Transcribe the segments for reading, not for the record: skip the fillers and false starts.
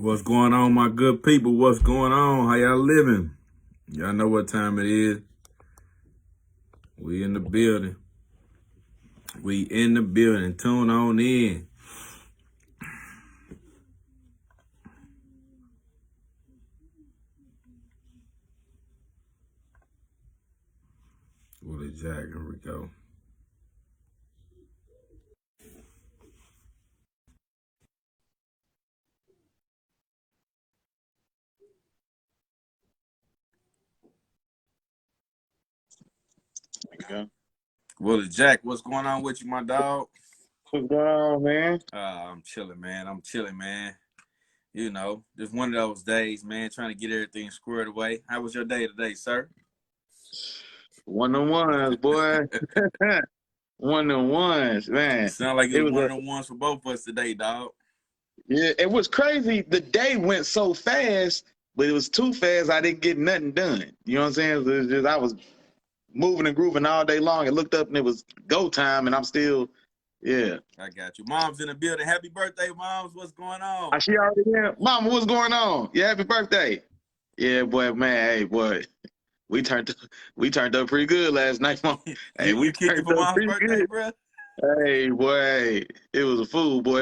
What's going on, my good people? What's going on? How y'all living? Y'all know what time it is. We in the building. We in the building. Tune on in. Willie Jack, here we go. There you go. Willie Jack, what's going on with you, my dog? What's going on, man? I'm chilling, man. You know, just one of those days, man, trying to get everything squared away. How was your day today, sir? One-on-ones, boy. One-on-ones, man. Sound like it It was was one of the ones for both of us today, dog. yeah, it was crazy. The day went so fast, but it was too fast. I didn't get nothing done. You know what I'm saying? It was just, I was moving and grooving all day long. I looked up and it was go time, and I'm still, yeah. I got you. Mom's in the building. Happy birthday, Moms. What's going on? She already here. Mama, what's going on? Yeah, happy birthday. Yeah, boy, man. Hey, boy. We turned up pretty good last night, Mom. Hey, we you kicked it turned for up Mom's pretty birthday, good. bro? Hey, boy, it was a fool, boy.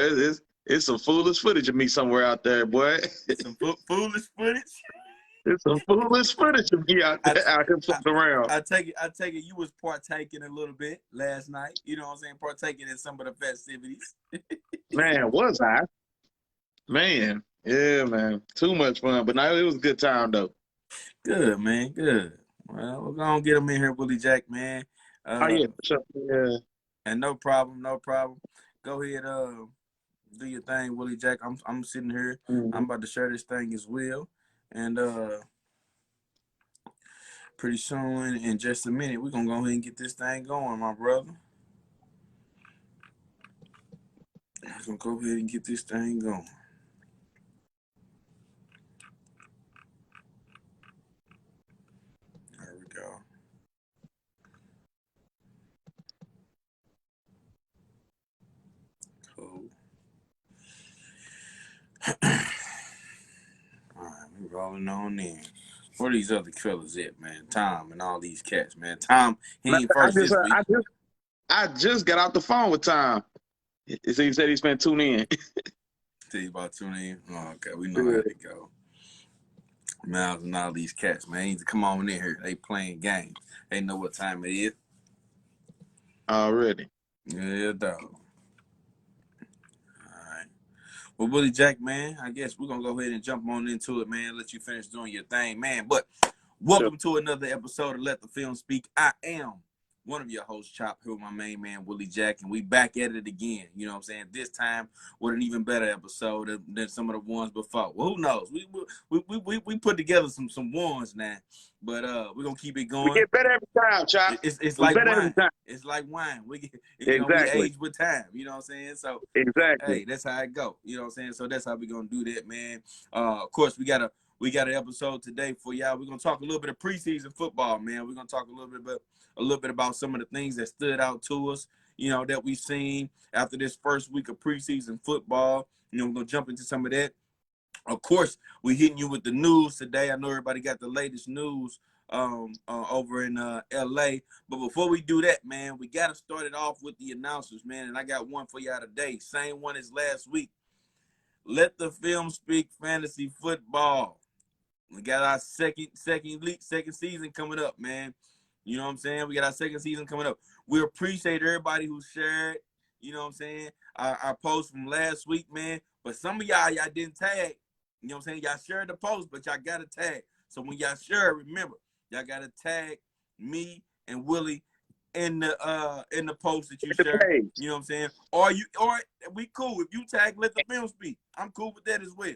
It's some foolish footage of me somewhere out there, boy. Some foolish footage. It's some foolish footage of me out there, out here fucking around. I take it you was partaking a little bit last night. You know what I'm saying? Partaking in some of the festivities. Man, was I? Man, yeah, man. Too much fun, but no, it was a good time though. Good, man. Good. Well, we're gonna get him in here, Willie Jack, man. Oh yeah, for sure. Yeah. And no problem. Go ahead, do your thing, Willie Jack. I'm sitting here. Mm-hmm. I'm about to share this thing as well. And pretty soon, in just a minute, we're gonna go ahead and get this thing going, my brother. We're gonna go ahead and get this thing going. There we go. Cool. All right, we rolling on in. Where these other fellas at, man? Tom and all these cats, man. Tom, he ain't first this week. I just got out the phone with Tom. He said he's been tuning in. Tell you about tuning in. Oh, okay, we know how they go. Miles and all these cats, man. They need to come on in here. They playing games. They know what time it is. Already. Yeah, dog. All right. Well, Willie Jack, man, I guess we're going to go ahead and jump on into it, man. Let you finish doing your thing, man. But welcome to another episode of Let the Film Speak. I am one of your hosts, Chop, here with my main man, Willie Jack, and we back at it again. You know what I'm saying? This time with an even better episode than some of the ones before. Well, who knows? We put together some ones now, but we're gonna keep it going. We get better every time, Chop. It's like wine. It's like wine. We get, we age with time. You know what I'm saying? So exactly. Hey, that's how it go. You know what I'm saying? So that's how we gonna do that, man. Of course, we got an episode today for y'all. We're gonna talk a little bit of preseason football, man. We're gonna talk a little bit about some of the things that stood out to us, you know, that we've seen after this first week of preseason football. You know, we're gonna jump into some of that. Of course, we're hitting you with the news today. I know everybody got the latest news over in LA. But before we do that, man, we got to start it off with the announcers, man. And I got one for y'all today. Same one as last week. Let the Film Speak Fantasy Football. We got our second season coming up, man. You know what I'm saying? We got our second season coming up. We appreciate everybody who shared, you know what I'm saying, our post from last week, man. But some of y'all didn't tag. You know what I'm saying? Y'all shared the post, but y'all got to tag. So when y'all share, remember, y'all got to tag me and Willie in the post that you share. You know what I'm saying? Or we cool. If you tag Let the Film Speak, I'm cool with that as well.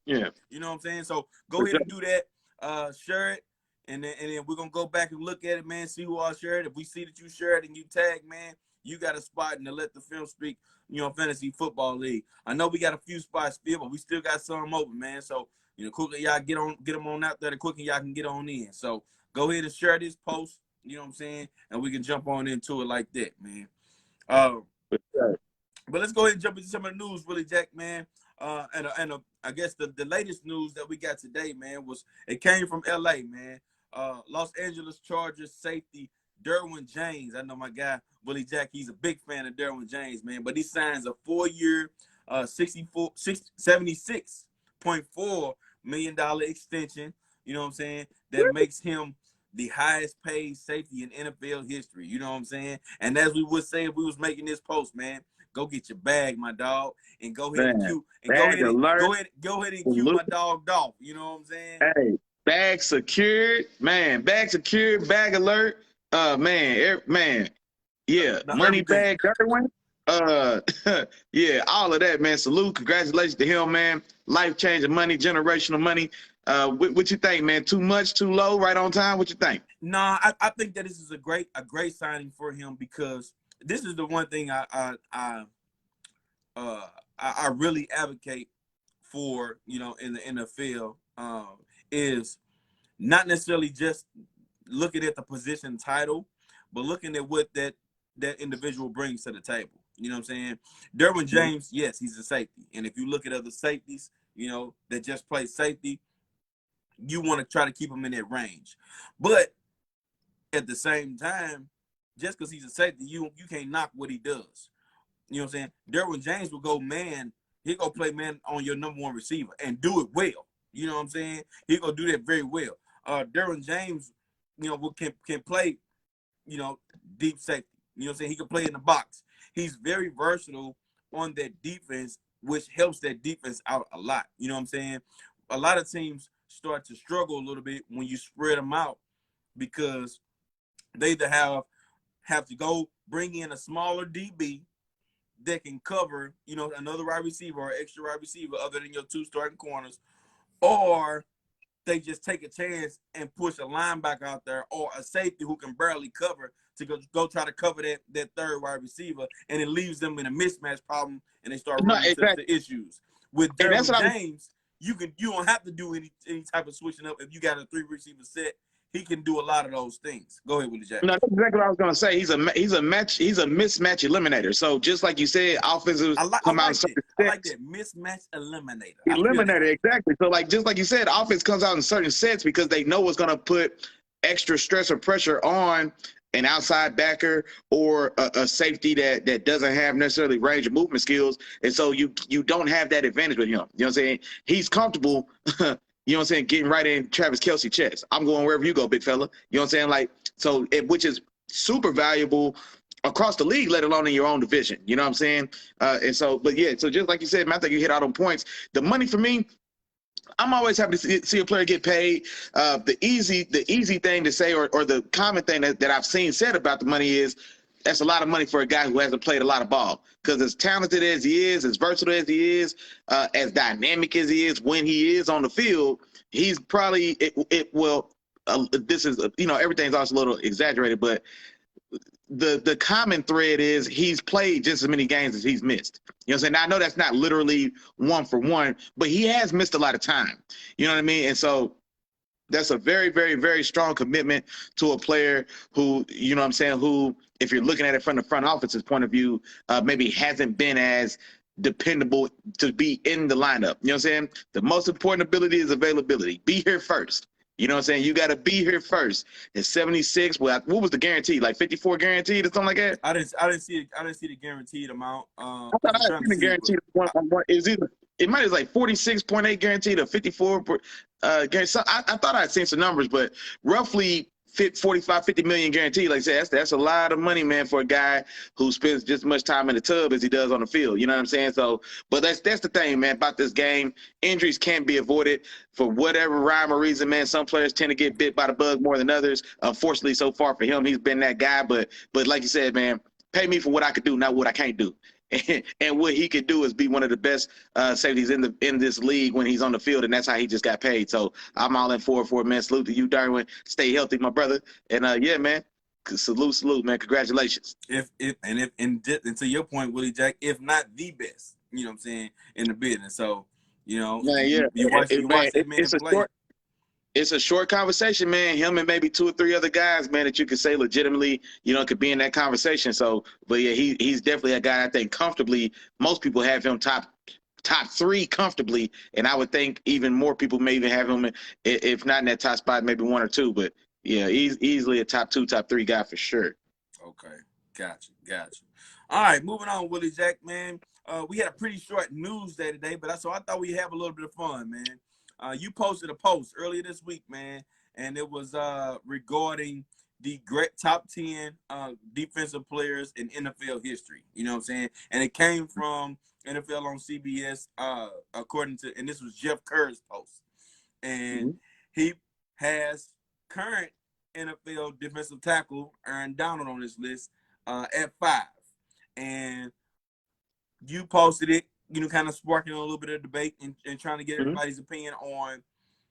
Yeah. You know what I'm saying? So go ahead and do that. Share it. And then we're going to go back and look at it, man, see who all shared it. If we see that you shared and you tag, man, you got a spot in the Let the Film Speak, you know, Fantasy Football League. I know we got a few spots filled, but we still got some open, man. So, you know, quickly y'all get them on out there, the quicker y'all can get on in. So go ahead and share this post, you know what I'm saying? And we can jump on into it like that, man. But let's go ahead and jump into some of the news, Willie Jack, man. I guess the latest news that we got today, man, was it came from LA, man. Los Angeles Chargers safety Derwin James. I know my guy Willie Jack, he's a big fan of Derwin James, man. But he signs a 4-year, $76.4 million extension. You know what I'm saying? That makes him the highest paid safety in NFL history. You know what I'm saying? And as we would say if we was making this post, man, go get your bag, my dog, and go ahead and cue and go ahead and cue my dog Dolph. You know what I'm saying? Hey, bag secured, man. Bag secured, bag alert. Man. Yeah, money bag, Derwin. Yeah, all of that, man. Salute, congratulations to him, man. Life-changing money, generational money. What you think, man? Too much, too low, right on time? What you think? Nah, I think that this is a great signing for him, because this is the one thing I really advocate for, you know, in the NFL, is not necessarily just looking at the position title, but looking at what that individual brings to the table. You know what I'm saying? Derwin James, yes, he's a safety. And if you look at other safeties, you know, that just play safety, you want to try to keep him in that range. But at the same time, just because he's a safety, you can't knock what he does. You know what I'm saying? Derwin James will go man. He'll go play man on your number one receiver and do it well. You know what I'm saying? He'll go do that very well. Derwin James, you know, can play, you know, deep safety. You know what I'm saying? He can play in the box. He's very versatile on that defense, which helps that defense out a lot. You know what I'm saying? A lot of teams start to struggle a little bit when you spread them out, because they either have to go bring in a smaller DB that can cover, you know, another wide receiver or extra wide receiver other than your 2 starting corners, or they just take a chance and push a linebacker out there or a safety who can barely cover to go try to cover that third wide receiver, and it leaves them in a mismatch problem, and they start running into the issues. With Derwin James, you don't have to do any type of switching up. If you got a 3 receiver set, he can do a lot of those things. Go ahead, Willie Jack. No, that's exactly what I was gonna say. He's a mismatch eliminator. So just like you said, offensive come out in certain sets. I like that, mismatch eliminator. Eliminator, exactly. So like just like you said, offense comes out in certain sets because they know it's gonna put extra stress or pressure on an outside backer or a safety that doesn't have necessarily range of movement skills, and so you don't have that advantage with him. You know what I'm saying? He's comfortable. You know what I'm saying? Getting right in Travis Kelce chest. I'm going wherever you go, big fella. You know what I'm saying? Like, so which is super valuable across the league, let alone in your own division. You know what I'm saying? And so, but yeah, so just like you said, man, I think you hit all them points. The money for me, I'm always happy to see a player get paid. The easy thing to say, or the common thing that I've seen said about the money is, that's a lot of money for a guy who hasn't played a lot of ball. Because as talented as he is, as versatile as he is, as dynamic as he is when he is on the field, he's probably this is, you know, everything's also a little exaggerated, but the common thread is he's played just as many games as he's missed. You know what I'm saying? Now, I know that's not literally 1 for 1, but he has missed a lot of time. You know what I mean? And so that's a very, very, very strong commitment to a player who, you know what I'm saying, who, if you're looking at it from the front office's point of view, maybe hasn't been as dependable to be in the lineup. You know what I'm saying? The most important ability is availability. Be here first. You know what I'm saying? You got to be here first. It's 76. Well, what was the guarantee? Like 54 guaranteed or something like that? I didn't see the guaranteed amount. I thought I had seen the guaranteed one. It might be like 46.8 guaranteed or 54 guaranteed. So I thought I had seen some numbers, but roughly 45, 50 million guaranteed. Like I said, that's a lot of money, man, for a guy who spends just as much time in the tub as he does on the field. You know what I'm saying? So, but that's the thing, man, about this game. Injuries can't be avoided for whatever rhyme or reason, man. Some players tend to get bit by the bug more than others. Unfortunately, so far for him, he's been that guy. But like you said, man, pay me for what I could do, not what I can't do. And what he could do is be one of the best safeties in this league when he's on the field, and that's how he just got paid. So I'm all in for it, man. Salute to you, Derwin. Stay healthy, my brother. And yeah, man. Salute, man. Congratulations. And to your point, Willie Jack, if not the best, you know what I'm saying, in the business. So, you know, man, yeah. you watch that man play. It's a short conversation, man. Him and maybe 2 or 3 other guys, man, that you could say legitimately, could be in that conversation. So, but yeah, he's definitely a guy I think comfortably. Most people have him top 3 comfortably, and I would think even more people may even have him, if not in that top spot, maybe 1 or 2. But yeah, he's easily a top 2, top 3 guy for sure. Okay, gotcha. All right, moving on, Willie Jack, man. We had a pretty short news day today, but I thought we'd have a little bit of fun, man. You posted a post earlier this week, man, and it was regarding the great top 10 defensive players in NFL history. You know what I'm saying? And it came from NFL on CBS, and this was Jeff Kerr's post. And he has current NFL defensive tackle Aaron Donald on this list at 5. And you posted it, kind of sparking a little bit of debate and trying to get everybody's opinion on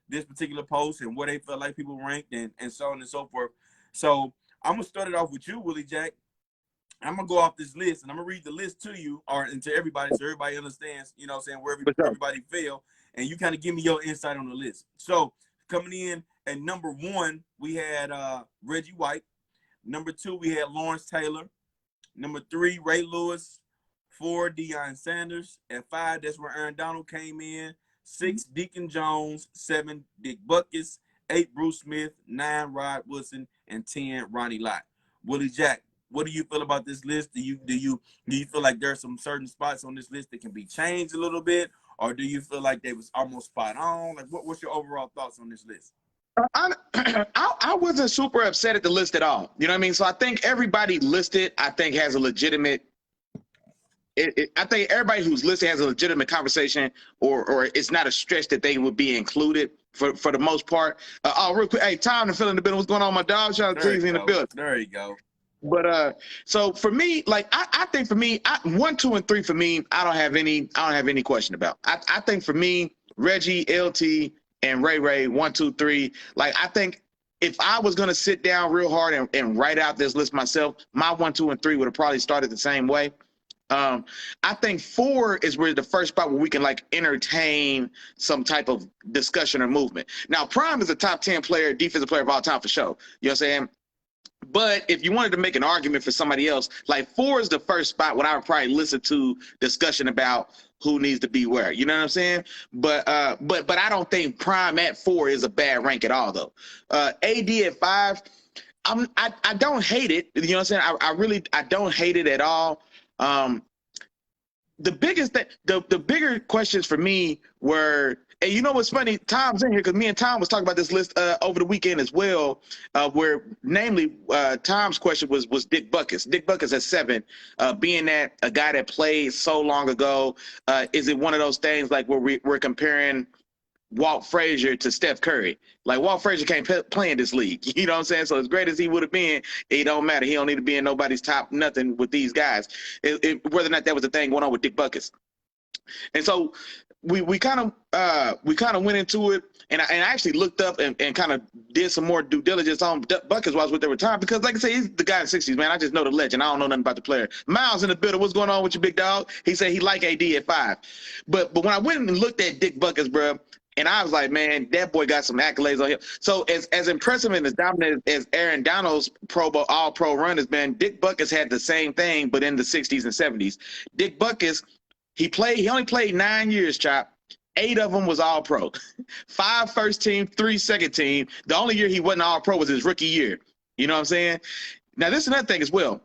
this particular post and where they felt like people ranked and so on and so forth. So I'm going to start it off with you, Willie Jack. I'm going to go off this list, and I'm going to read the list to you and to everybody so everybody understands, where everybody fell, and you kind of give me your insight on the list. So coming in at number 1, we had Reggie White. Number 2, we had Lawrence Taylor. Number 3, Ray Lewis. 4, Dion Sanders. At 5, that's where Aaron Donald came in. 6, Deacon Jones. 7, Dick Butkus. 8, Bruce Smith. 9, Rod Woodson. And 10, Ronnie Lott. Willie Jack, what do you feel about this list? Do you feel like there are some certain spots on this list that can be changed a little bit, or do you feel like they was almost spot on? Like, what's your overall thoughts on this list? I wasn't super upset at the list at all. You know what I mean? So I think everybody listed, I think, has a legitimate. I think everybody who's listed has a legitimate conversation, or it's not a stretch that they would be included for the most part. Real quick, hey, Tom, to fill in the building. What's going on, my dog? Shout out to you in the building. There you go. But so for me, like I think for me, 1, 2, and 3 for me, I don't have any question about. I think for me, Reggie, LT, and Ray, 1, 2, 3. Like I think if I was gonna sit down real hard and write out this list myself, my 1, 2, and 3 would have probably started the same way. I think 4 is where the first spot where we can like entertain some type of discussion or movement. Now, Prime is a top 10 player, defensive player of all time for sure. You know what I'm saying? But if you wanted to make an argument for somebody else, like 4 is the first spot when I would probably listen to discussion about who needs to be where. You know what I'm saying? But I don't think Prime at 4 is a bad rank at all, though. AD at 5, I don't hate it. You know what I'm saying? I don't hate it at all. The biggest thing, the bigger questions for me were, and you know what's funny? Tom's in here because me and Tom was talking about this list over the weekend as well, where namely Tom's question was Dick Butkus. Dick Butkus at 7, being that a guy that played so long ago, is it one of those things like where we're comparing Walt Frazier to Steph Curry? Like Walt Frazier can't play in this league. You know what I'm saying? So as great as he would have been, it don't matter. He don't need to be in nobody's top nothing with these guys. Whether or not that was the thing going on with Dick Butkus. And so we kind of went into it, and I actually looked up and kind of did some more due diligence on Butkus while I was with their time, because like I say, he's the guy in the 60s, man. I just know the legend. I don't know nothing about the player. Miles in the building. What's going on with you, big dog? He said he liked AD at 5. But when I went and looked at Dick Butkus, bro, and I was like, man, that boy got some accolades on him. So as impressive and as dominant as Aaron Donald's all-pro run has been, Dick Butkus had the same thing, but in the 60s and 70s. Dick Butkus, he only played 9 years, Chop. 8 of them was all-pro. 5 first team, 3 second team. The only year he wasn't all-pro was his rookie year. You know what I'm saying? Now, this is another thing as well.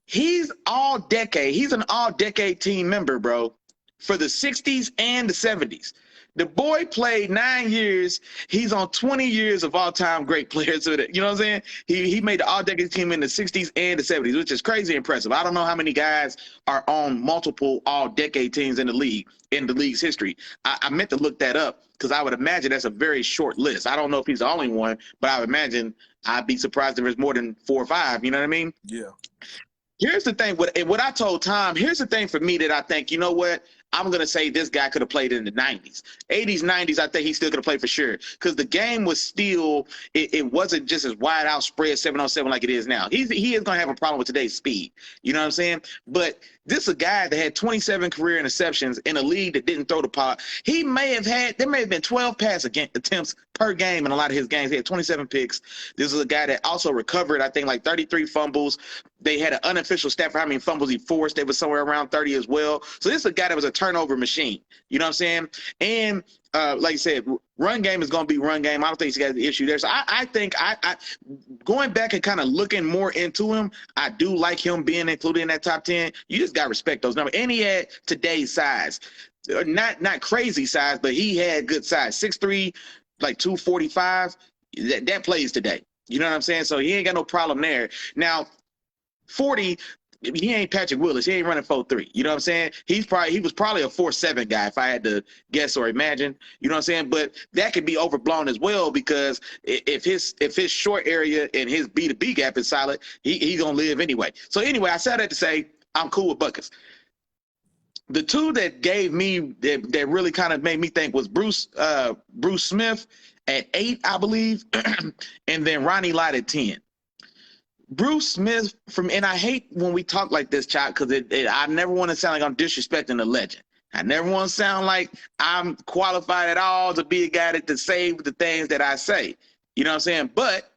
He's all-decade. He's an all-decade team member, bro, for the 60s and the 70s. The boy played 9 years. He's on 20 years of all-time great players. You know what I'm saying? He made the all-decade team in the 60s and the 70s, which is crazy impressive. I don't know how many guys are on multiple all-decade teams in the league's history. I meant to look that up because I would imagine that's a very short list. I don't know if he's the only one, but I would imagine I'd be surprised if there's more than 4 or 5. You know what I mean? Yeah. Here's the thing. What I told Tom, here's the thing for me that I think, you know what? I'm going to say this guy could have played in the 90s. 80s, 90s, I think he still could have played for sure. Because the game was still, it wasn't just as wide out spread 7-on-7 like it is now. He is going to have a problem with today's speed. You know what I'm saying? But this is a guy that had 27 career interceptions in a league that didn't throw the ball. There may have been 12 pass attempts per game in a lot of his games. He had 27 picks. This is a guy that also recovered, I think, like 33 fumbles. They had an unofficial stat for how many fumbles he forced. They was somewhere around 30 as well. So this is a guy that was a turnover machine. You know what I'm saying? And like I said, run game is going to be run game. I don't think he's got an issue there. So I think I going back and kind of looking more into him, I do like him being included in that top 10. You just got to respect those numbers. And he had today's size. Not crazy size, but he had good size. 6'3", like 245. That plays today. You know what I'm saying? So he ain't got no problem there. Now, 40, he ain't Patrick Willis. He ain't running 4.3. You know what I'm saying? He was probably a 4.7 guy if I had to guess or imagine. You know what I'm saying? But that could be overblown as well, because if his short area and his B2B gap is solid, he gonna live anyway. So anyway, I said that to say I'm cool with Buckets. The two that gave me that really kind of made me think was Bruce Smith at 8, I believe, and then Ronnie Lott at 10. Bruce Smith and I hate when we talk like this, Chop, because I never want to sound like I'm disrespecting the legend. I never want to sound like I'm qualified at all to be a guy to say the things that I say. You know what I'm saying? But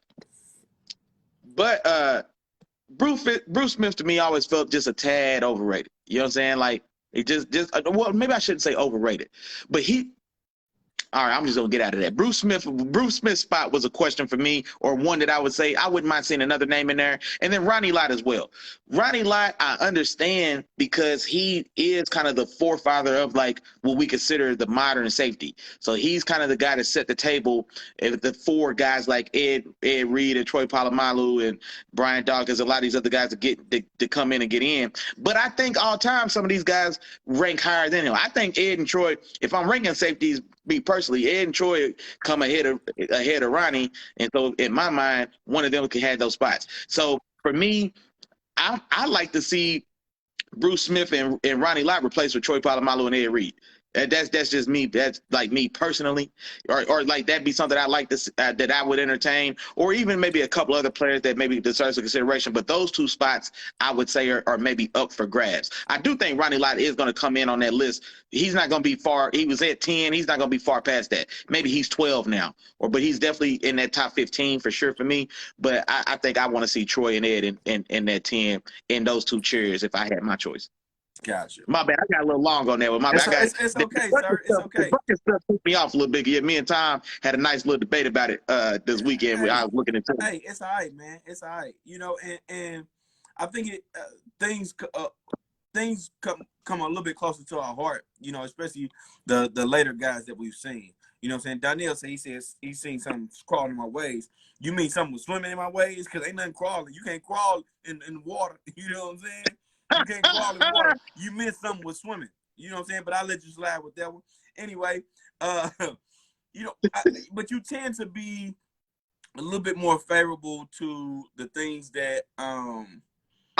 Bruce Smith to me always felt just a tad overrated. You know what I'm saying? Like, it just well, maybe I shouldn't say overrated, but all right, I'm just gonna get out of that. Bruce Smith's spot was a question for me, or one that I would say I wouldn't mind seeing another name in there. And then Ronnie Lott as well. Ronnie Lott, I understand, because he is kind of the forefather of like what we consider the modern safety. So he's kind of the guy that set the table. If the four guys like Ed Reed and Troy Polamalu and Brian Dawkins, a lot of these other guys to come in and get in. But I think all time some of these guys rank higher than him. I think Ed and Troy, if I'm ranking safeties, me personally, Ed and Troy come ahead of Ronnie, and so in my mind, one of them can have those spots. So for me, I like to see Bruce Smith and Ronnie Lott replaced with Troy Polamalu and Ed Reed. That's just me. That's like me personally, or like that'd be something I like to that I would entertain, or even maybe a couple other players that maybe deserves consideration. But those two spots I would say are maybe up for grabs. I do think Ronnie Lott is going to come in on that list. He's not going to be far. He was at 10. He's not going to be far past that. Maybe he's 12 now, but he's definitely in that top 15 for sure for me. But I think I want to see Troy and Ed in that 10 in those two chairs if I had my choice. Gotcha. My bad. I got a little long on that, but my bad. It's okay, sir. It's okay. The bucket stuff took me off a little bit. Yeah, me and Tom had a nice little debate about it this weekend. Hey, I was looking into it. Hey, it's all right, man. It's all right. You know, and I think things come a little bit closer to our heart. You know, especially the later guys that we've seen. You know what I'm saying? Donnell said he's seen something crawling in my ways. You mean something was swimming in my ways? Because ain't nothing crawling. You can't crawl in water. You know what I'm saying? You can't crawl in water. You missed something with swimming. You know what I'm saying? But I'll let you slide with that one. Anyway, you know, but you tend to be a little bit more favorable to the things that oh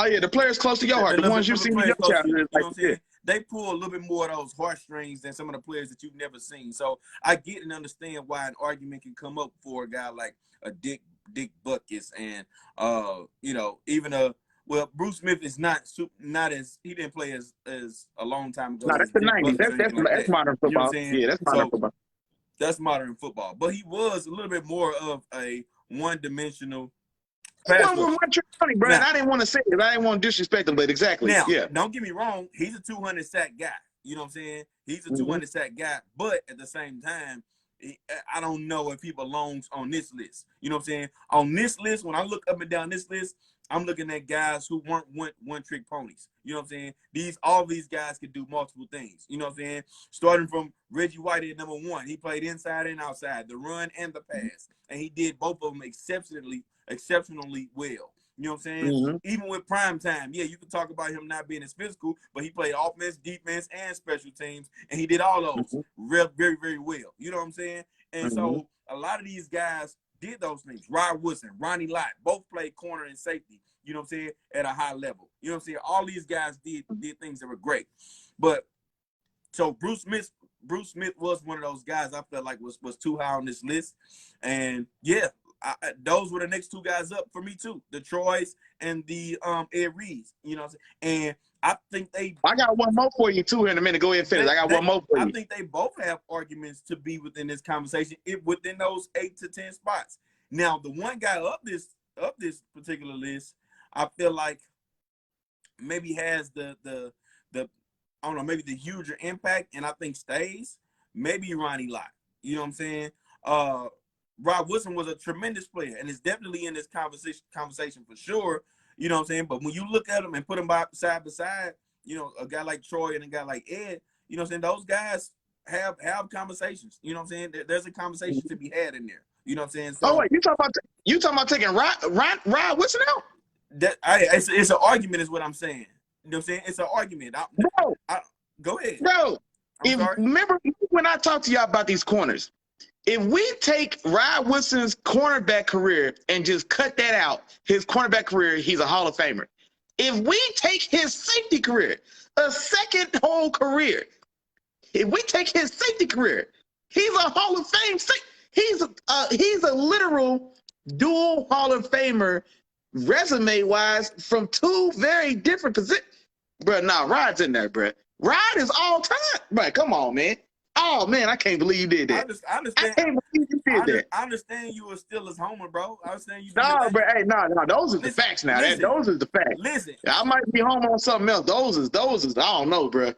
yeah, the players close to your heart, the ones you've seen in your chapter. You know what I'm saying? They pull a little bit more of those heartstrings than some of the players that you've never seen. So I get and understand why an argument can come up for a guy like a Dick Butkus and you know, even well, Bruce Smith is not as he didn't play as a long time ago. No, that's the 90s. That's modern football. You know what I'm saying? Yeah, that's modern football. That's modern football. But he was a little bit more of a one-dimensional passer. Well, one trick pony, bro. Now, I didn't want to say it. I didn't want to disrespect him, but exactly. Now, yeah. Don't get me wrong. He's a 200-sack guy. You know what I'm saying? He's a 200-sack guy. But at the same time, I don't know if he belongs on this list. You know what I'm saying? On this list, when I look up and down this list, I'm looking at guys who weren't one-trick ponies. You know what I'm saying? All these guys could do multiple things. You know what I'm saying? Starting from Reggie White at number 1. He played inside and outside, the run and the pass. And he did both of them exceptionally well. You know what I'm saying? Even with prime time, yeah, you can talk about him not being as physical, but he played offense, defense, and special teams, and he did all those very, very well. You know what I'm saying? And so a lot of these guys did those things. Rod Woodson, Ronnie Lott, both played corner and safety, you know what I'm saying, at a high level. You know what I'm saying? All these guys did things that were great. But so Bruce Smith was one of those guys I felt like was too high on this list. And yeah, those were the next two guys up for me too, the Troys and the Ed Reeds. You know what I'm saying? And I think I got one more for you too here in a minute. Go ahead and finish. I got one more for you. I think they both have arguments to be within this conversation, within those 8 to 10 spots. Now, the one guy up this particular list, I feel like maybe has the I don't know, maybe the huger impact, and I think stays, maybe Ronnie Lott. You know what I'm saying? Rob Wilson was a tremendous player, and is definitely in this conversation for sure. You know what I'm saying? But when you look at them and put them side by side, you know, a guy like Troy and a guy like Ed, you know what I'm saying? Those guys have conversations. You know what I'm saying? There's a conversation to be had in there. You know what I'm saying? So, oh wait, you talking about taking Rod Wilson out? It's an argument, is what I'm saying. You know what I'm saying? It's an argument. Go ahead. Bro, remember when I talked to y'all about these corners? If we take Rod Wilson's cornerback career and just cut that out, his cornerback career, he's a Hall of Famer. If we take his safety career, a second whole career, if we take his safety career, he's a Hall of Fame. He's a literal dual Hall of Famer, resume-wise, from two very different positions. Bro, Rod's in there, bro. Rod is all time. Bro, come on, man. Oh, man, I can't believe you did that. I understand. I can't believe you did that. I understand you were still as homer, bro. I understand you. No, bro. Hey, no. Those are the facts now. Those are the facts. Listen. I might be home on something else. Those is. I don't know, bro.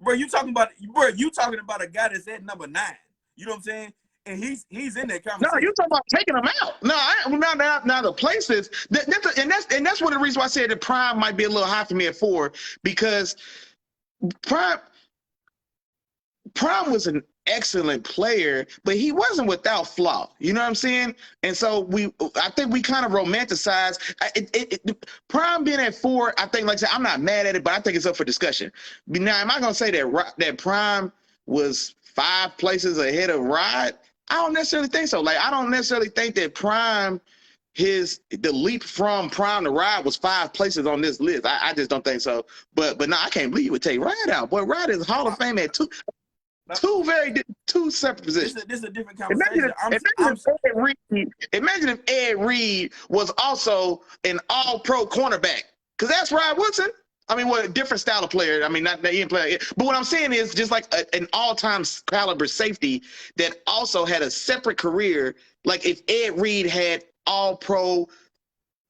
Bro, you talking about a guy that's at number 9. You know what I'm saying? And he's in that conversation. No, you talking about taking them out. No, now the places and that's one of the reasons why I said that Prime might be a little high for me at 4, because Prime was an excellent player, but he wasn't without flaw. You know what I'm saying? And so I think we kind of romanticize Prime being at 4. I think, like I said, I'm not mad at it, but I think it's up for discussion. Now, am I gonna say that Prime was 5 places ahead of Rod? I don't necessarily think so. Like, I don't necessarily think that Prime, the leap from Prime to Rod was 5 places on this list. I just don't think so. But no, I can't believe you would take Rod out. Boy, Rod is Hall of Fame at 2 separate positions. This is a different conversation. Imagine if Ed Reed was also an all-pro cornerback, because that's Rod Wilson. I mean, a different style of player. I mean, not that he didn't play. But what I'm saying is just like an all-time caliber safety that also had a separate career. Like if Ed Reed had all-pro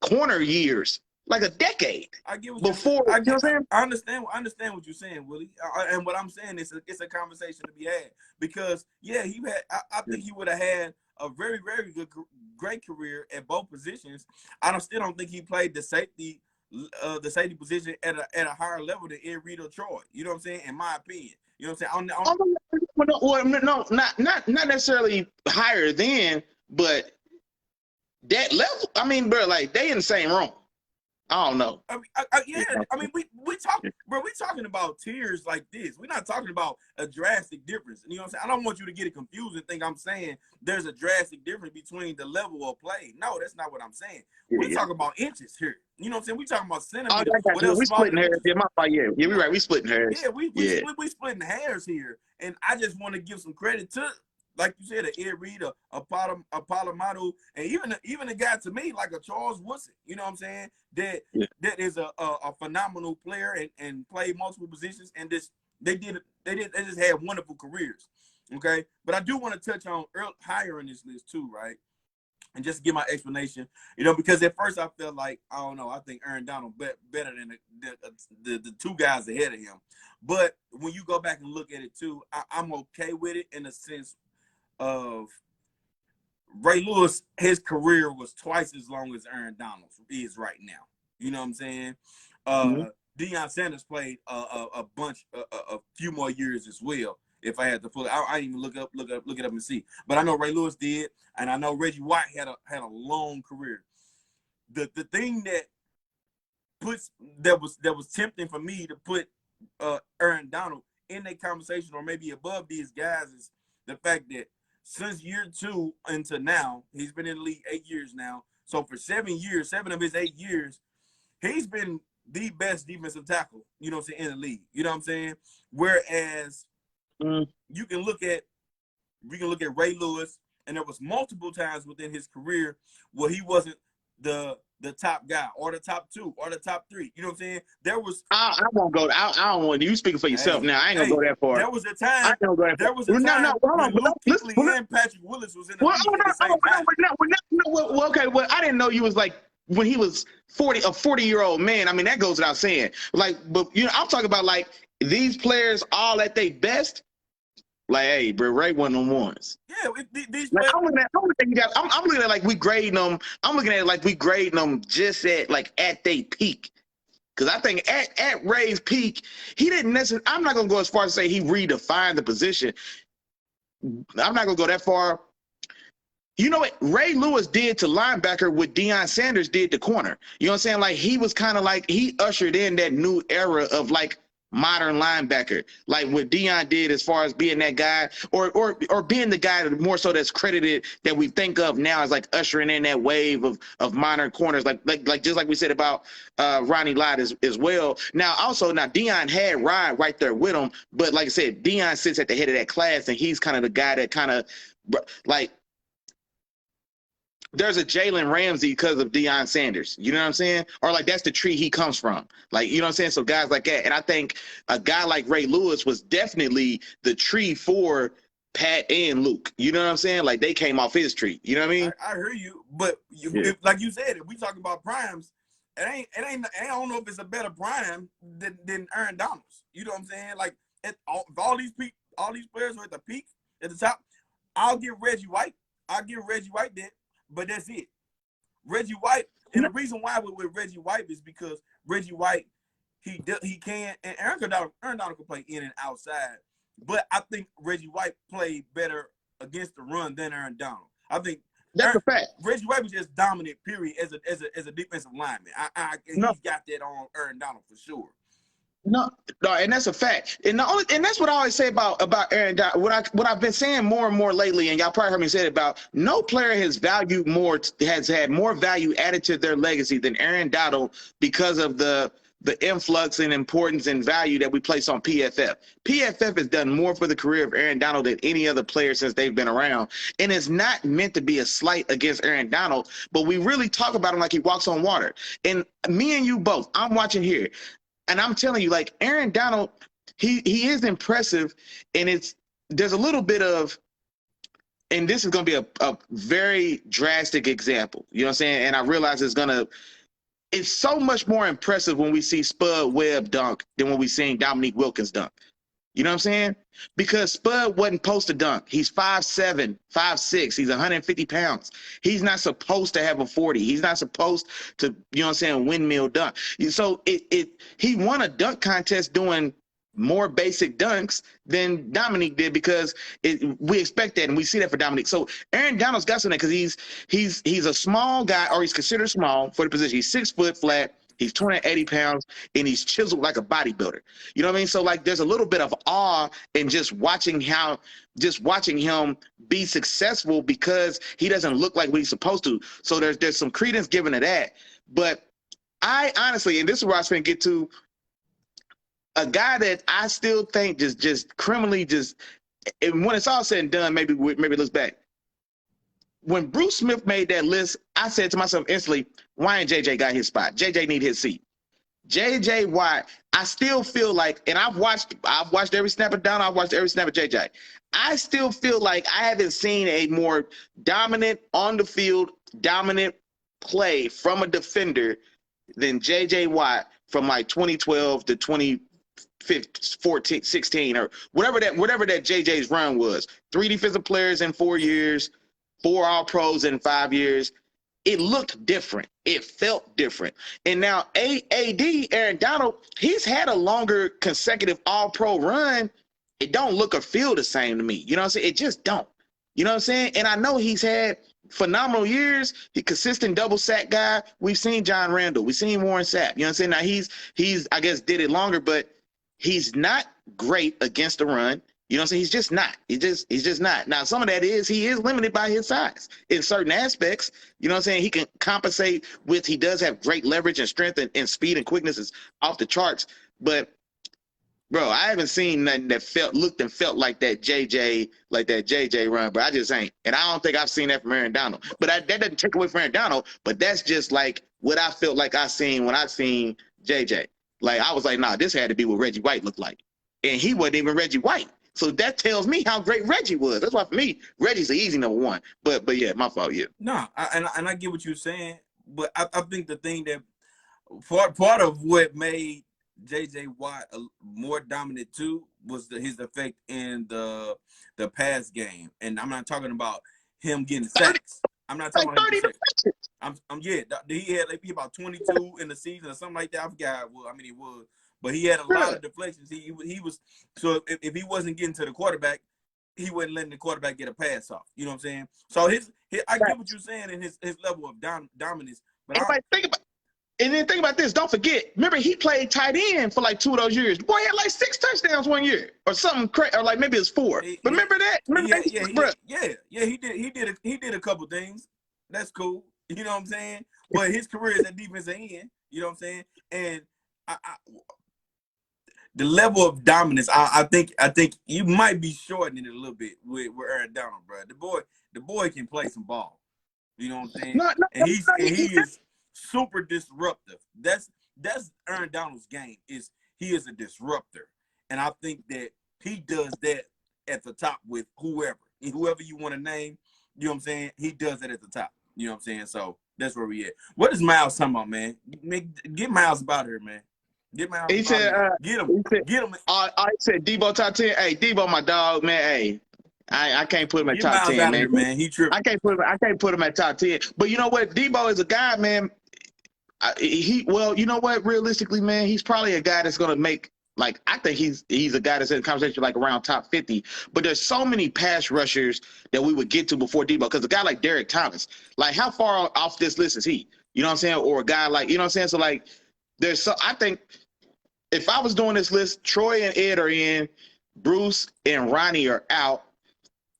corner years, like a decade. I get what before. I understand what you're saying, Willie. And what I'm saying is it's a conversation to be had, because he had. I think he would have had a very, very great career at both positions. I still don't think he played the safety position at a higher level than Ed Reed or Troy. You know what I'm saying? In my opinion. You know what I'm saying? Not necessarily higher than, but that level. I mean, bro, like they in the same room. I don't know. I mean, we talking about tiers like this. We're not talking about a drastic difference. You know what I'm saying? I don't want you to get it confused and think I'm saying there's a drastic difference between the level of play. No, that's not what I'm saying. We're talking about inches here. You know what I'm saying? We talking about centimeters. We splitting hairs. Yeah, we're right. We splitting hairs. Yeah, we splitting hairs here. And I just want to give some credit to, like you said, a Ed Reed, a Palomado, and even a guy to me like a Charles Woodson. You know what I'm saying? That is a phenomenal player and played multiple positions, and they just had wonderful careers. Okay, but I do want to touch on higher in this list too, right? And just give my explanation, because at first I felt like, I don't know, I think Aaron Donald better than the 2 guys ahead of him. But when you go back and look at it too, I'm okay with it in the sense of Ray Lewis. His career was twice as long as Aaron Donald's is right now. You know what I'm saying? Dion Sanders played a few more years as well. If I had to pull it, I didn't even look it up and see. But I know Ray Lewis did, and I know Reggie White had a long career. The thing that was tempting for me to put Aaron Donald in that conversation or maybe above these guys is the fact that since year 2 into now, he's been in the league 8 years now. So for 7 of his 8 years, he's been the best defensive tackle, in the league. You know what I'm saying? Whereas we can look at Ray Lewis, and there was multiple times within his career where he wasn't the top guy or the top 2 or the top 3. You know what I'm saying? There was I won't go. I don't want you speaking for yourself now. I ain't gonna go that far. There was a I time. ain't gonna go that far. There was a time when Luke Listen, Kuechly and Patrick Willis was in the league at the same time. Well, okay. Well, I didn't know you was like when he was 40, a 40-year-old man. I mean, that goes without saying. Like, but I'm talking about like these players all at their best. Like, hey, bro, Ray one of them ones. Yeah, these like, players. I'm looking at like we grading them. I'm looking at it like we grading them just at their peak. Because I think at Ray's peak, he didn't necessarily. I'm not gonna go as far as to say he redefined the position. I'm not gonna go that far. You know what Ray Lewis did to linebacker, what Dion Sanders did to corner. You know what I'm saying? Like he was kind of like he ushered in that new era of like modern linebacker, like what Dion did as far as being that guy, or being the guy that more so that's credited that we think of now as like ushering in that wave of modern corners, like just like we said about Ronnie Lott as well. Now Dion had Rod right there with him, but like I said, Dion sits at the head of that class, and he's kind of the guy that kind of like. There's a Jalen Ramsey because of Dion Sanders. You know what I'm saying? Or like that's the tree he comes from. Like, you know what I'm saying? So guys like that. And I think a guy like Ray Lewis was definitely the tree for Pat and Luke. You know what I'm saying? Like they came off his tree. You know what I mean? I hear you, but if, like you said, if we talking about primes, I don't know if it's a better prime than Aaron Donald's. You know what I'm saying? Like if all these players are at the peak, at the top, I'll give Reggie White that. But that's it. Reggie White, and the reason why with Reggie White is because Reggie White, he can, and Aaron Donald can play in and outside. But I think Reggie White played better against the run than Aaron Donald. I think that's a fact. Reggie White was just dominant, period, as a defensive lineman. He's got that on Aaron Donald for sure. No, and that's a fact. And that's what I always say about Aaron Donald. What I've been saying more and more lately, and y'all probably heard me say it about, no player has had more value added to their legacy than Aaron Donald because of the influx and importance and value that we place on PFF. PFF has done more for the career of Aaron Donald than any other player since they've been around. And it's not meant to be a slight against Aaron Donald, but we really talk about him like he walks on water. And me and you both, I'm watching here. And I'm telling you, like Aaron Donald, he is impressive, and there's a little bit of, and this is going to be a very drastic example. You know what I'm saying? And I realize it's so much more impressive when we see Spud Webb dunk than when we seen Dominique Wilkins dunk. You know what I'm saying? Because Spud wasn't supposed to dunk. He's 5'7", 5'6". He's 150 pounds. He's not supposed to have a 40. He's not supposed to, you know what I'm saying, windmill dunk. So he won a dunk contest doing more basic dunks than Dominique did because we expect that, and we see that for Dominique. So Aaron Donald's got something because he's a small guy, or he's considered small for the position. He's 6 foot flat. He's 280 pounds, and he's chiseled like a bodybuilder. You know what I mean? So, like, there's a little bit of awe in just watching him be successful because he doesn't look like what he's supposed to. So there's some credence given to that. But I honestly, and this is where I was going to get to, a guy that I still think just criminally and when it's all said and done, maybe looks back. When Bruce Smith made that list, I said to myself instantly, why ain't JJ got his spot? JJ need his seat. JJ Watt, I still feel like, and I've watched every snap of Donald, I've watched every snap of JJ. I still feel like I haven't seen a more dominant on the field, dominant play from a defender than JJ Watt from like 2012 to 2014, 16, or whatever that JJ's run was. 3 defensive players in 4 years. 4 All-Pros in 5 years. It looked different. It felt different. And now Aaron Donald, he's had a longer consecutive All-Pro run. It don't look or feel the same to me. You know what I'm saying? It just don't. You know what I'm saying? And I know he's had phenomenal years. He's a consistent double sack guy. We've seen John Randall. We've seen Warren Sapp. You know what I'm saying? Now he's I guess did it longer, but he's not great against the run. You know what I'm saying? He's just not. He's just not. Now, some of that is he is limited by his size in certain aspects. You know what I'm saying? He can compensate with, he does have great leverage and strength and speed and quickness is off the charts. But Bro, I haven't seen nothing that looked and felt like that JJ run, but I just ain't. And I don't think I've seen that from Aaron Donald. But that doesn't take away from Aaron Donald, but that's just like what I felt like I seen when I seen JJ. Like, I was like, nah, this had to be what Reggie White looked like. And he wasn't even Reggie White. So that tells me how great Reggie was. That's why for me, Reggie's the easy number one. But yeah, my fault, yeah. No, and I get what you're saying, but I think the thing that part of what made J.J. Watt more dominant too was his effect in the pass game, and I'm not talking about him getting sacks. I'm not talking about him getting sacks. He had like about 22 in the season or something like that. I forgot how many it was, but he had a lot of deflections. He was so if he wasn't getting to the quarterback, he wasn't letting the quarterback get a pass off. You know what I'm saying? So I get what you're saying in his level of dominance. But and then think about this. Don't forget. Remember, he played tight end for like 2 of those years. The boy had like 6 touchdowns one year, or something crazy, or like maybe it's 4. But remember that? He did a couple things. That's cool. You know what I'm saying? But his career is at defensive end. You know what I'm saying? And the level of dominance, I think you might be shortening it a little bit with Aaron Donald, bro. The boy can play some ball. You know what I'm saying? He is super disruptive. That's Aaron Donald's game. He is a disruptor, and I think that he does that at the top with whoever you want to name. You know what I'm saying? He does it at the top. You know what I'm saying? So that's where we at. What is Miles talking about, man? Get Miles about here, man. Get Miles. He said, "Get him. Get him." I said, "Debo top 10." Hey, Debo, my dog, man. Hey. I can't put him at top 10, man. Here, man. He tripped. I can't put him at top 10. But you know what? Debo is a guy, man. You know what? Realistically, man, he's probably a guy that's gonna make, like, I think he's a guy that's in the conversation like around top 50. But there's so many pass rushers that we would get to before Debo, because a guy like Derek Thomas, like, how far off this list is he? You know what I'm saying? Or a guy like, you know what I'm saying? So like, I think if I was doing this list, Troy and Ed are in, Bruce and Ronnie are out.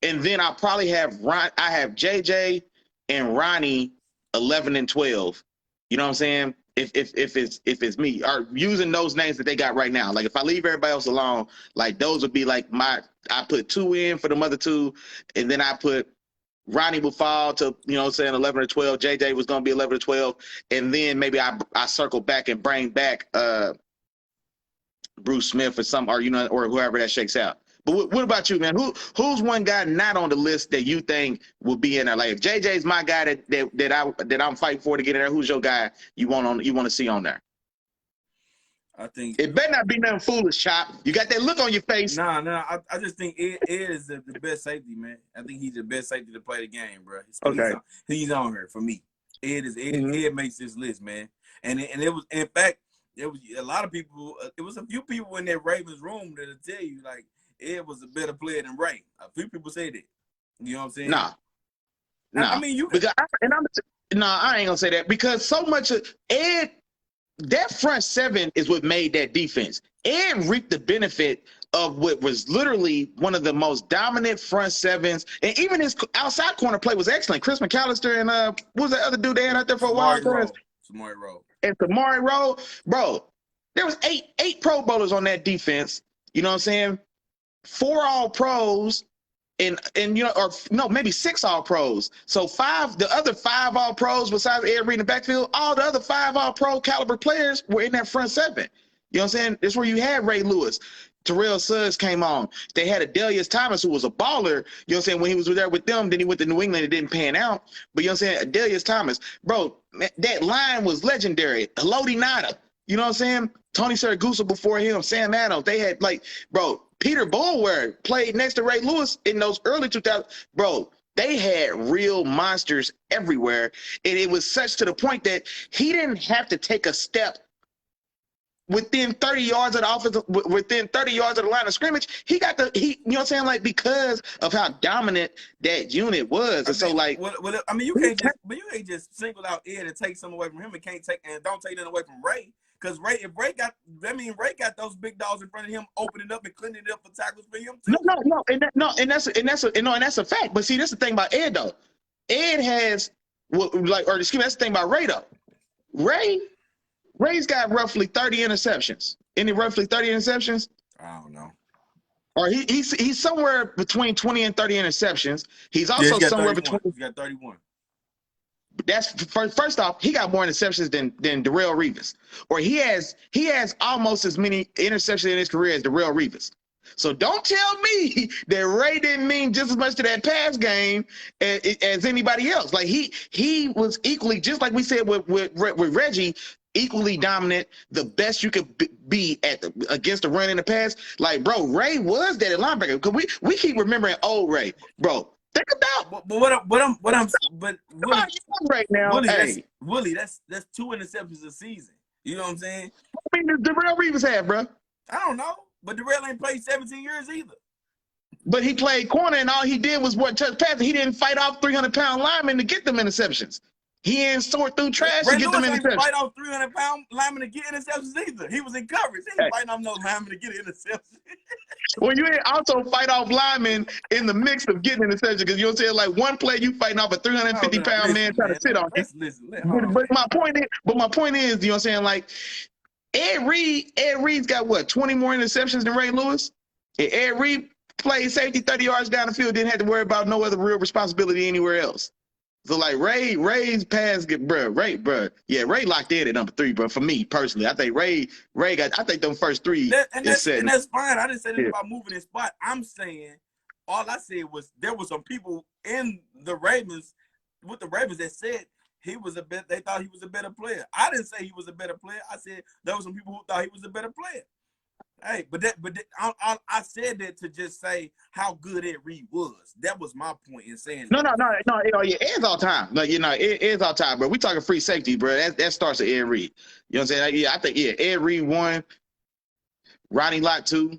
And then I probably have JJ and Ronnie 11 and 12. You know what I'm saying? If it's me, or using those names that they got right now. Like, if I leave everybody else alone, like, those would be like I put 2 in for the other 2, and then I put Ronnie would fall to, you know what I'm saying, 11 or 12. JJ was gonna be 11 or 12, and then maybe I circle back and bring back Bruce Smith or whoever that shakes out. But what about you, man? Who's one guy not on the list that you think will be in there? Like, if JJ's my guy that I'm fighting for to get in there, who's your guy you want to see on there? I think it better not be nothing foolish, Chop. You got that look on your face. No. I just think Ed is the best safety, man. I think he's the best safety to play the game, bro. He's on here for me. Ed makes this list, man. And it was, in fact, there was a lot of people. It was a few people in that Ravens room that'll tell you, like, Ed was a better player than Ray. A few people say that. You know what I'm saying? Nah. I mean, you. I ain't gonna say that, because so much of Ed, that front 7 is what made that defense. Ed reaped the benefit of what was literally one of the most dominant front 7s, and even his outside corner play was excellent. Chris McAllister and what was that other dude they had out there for a while? Samari Rowe. And Samari Rowe, bro. There was eight Pro Bowlers on that defense. You know what I'm saying? 4 All-Pros, and maybe 6 All-Pros. So the other 5 All-Pros besides Ed Reed in the backfield, all the other 5 All-Pro caliber players were in that front 7. You know what I'm saying? That's where you had Ray Lewis. Terrell Suggs came on. They had Adelius Thomas, who was a baller, you know what I'm saying, when he was there with them. Then he went to New England and didn't pan out. But you know what I'm saying? Adelius Thomas. Bro, that line was legendary. Elodie Nada. You know what I'm saying? Tony Siragusa before him, Sam Adams. They had, like, bro, Peter Bulwer played next to Ray Lewis in those early 2000s. Bro, they had real monsters everywhere. And it was such to the point that he didn't have to take a step within 30 yards of the offense, within 30 yards of the line of scrimmage. You know what I'm saying? Like, because of how dominant that unit was. And so, like, I mean, you can't just single out Ed and take something away from him, and don't take nothing away from Ray. Because Ray got those big dogs in front of him, opening up and cleaning it up for tackles for him too. And that's a fact. But see, that's the thing about Ed though. Ed has that's the thing about Ray though. Ray's got roughly 30 interceptions. Any roughly 30 interceptions? I don't know. Or he's somewhere between 20 and 30 interceptions. He's Yeah, also he's got somewhere 31. between. He's got 31. That's first off, he got more interceptions than Darrelle Revis, or he has almost as many interceptions in his career as Darrelle Revis. So don't tell me that Ray didn't mean just as much to that pass game as anybody else. Like he was equally, just like we said with Reggie, equally dominant, the best you could be against the run in the pass. Like, bro, Ray was that at linebacker, because we keep remembering old Ray, bro. Think about But Willie, right now. Hey, that's 2 interceptions a season. You know what I'm saying? I mean, Darrelle Revis had, bro. I don't know, but Darrelle ain't played 17 years either. But he played corner, and all he did was touch passes. He didn't fight off 300-pound linemen to get them interceptions. He didn't sort through trash to get them interceptions. Ain't fight off 300-pound linemen to get interceptions either. He was in coverage. He ain't fighting off no linemen to get interceptions. Well, you ain't also fight off linemen in the mix of getting interceptions, because you know what I'm saying? Like, one play you fighting off a 350-pound man trying to sit on you. But my point is, you know what I'm saying? Like, Ed Reed's got what, 20 more interceptions than Ray Lewis? And Ed Reed played safety 30 yards down the field, didn't have to worry about no other real responsibility anywhere else. So like Ray's pass Ray locked in at number 3, bro. For me personally, I think Ray got. I think them first 3 and that's fine. I didn't say anything about moving his spot. I'm saying all I said was there were some people in the Ravens with the Ravens that said they thought he was a better player. I didn't say he was a better player. I said there were some people who thought he was a better player. Hey, I said that to just say how good Ed Reed was. That was my point in saying no. You know, Ed's all time. Like, you know, Ed's all time, bro. We talking free safety, bro. That starts at Ed Reed. You know what I'm saying? Like, yeah, I think Ed Reed 1, Ronnie Lott 2.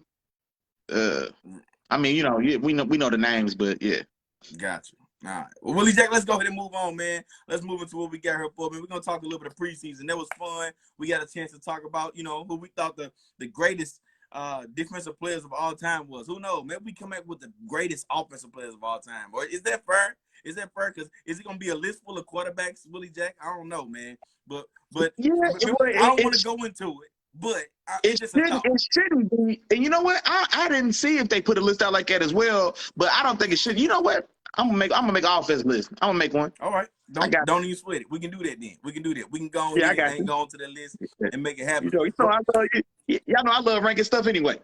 I mean, you know, we know the names, but yeah. Gotcha. All right. Well, Willie Jack, let's go ahead and move on, man. Let's move into what we got here for, man. We're gonna talk a little bit of preseason. That was fun. We got a chance to talk about, you know, who we thought the greatest defensive players of all time was. Who knows? Maybe we come up with the greatest offensive players of all time. Or is that fair? Is that fair? Because is it gonna be a list full of quarterbacks, Willie Jack? I don't know, man. But yeah, I don't want to go into it. But it shouldn't be. And you know what? I didn't see if they put a list out like that as well. But I don't think it should. You know what? I'm gonna make an offense list. I'm gonna make one. All right. Don't even sweat it. We can do that then. We can go on and go on to the list and make it happen. You know, y'all know I love ranking stuff anyway.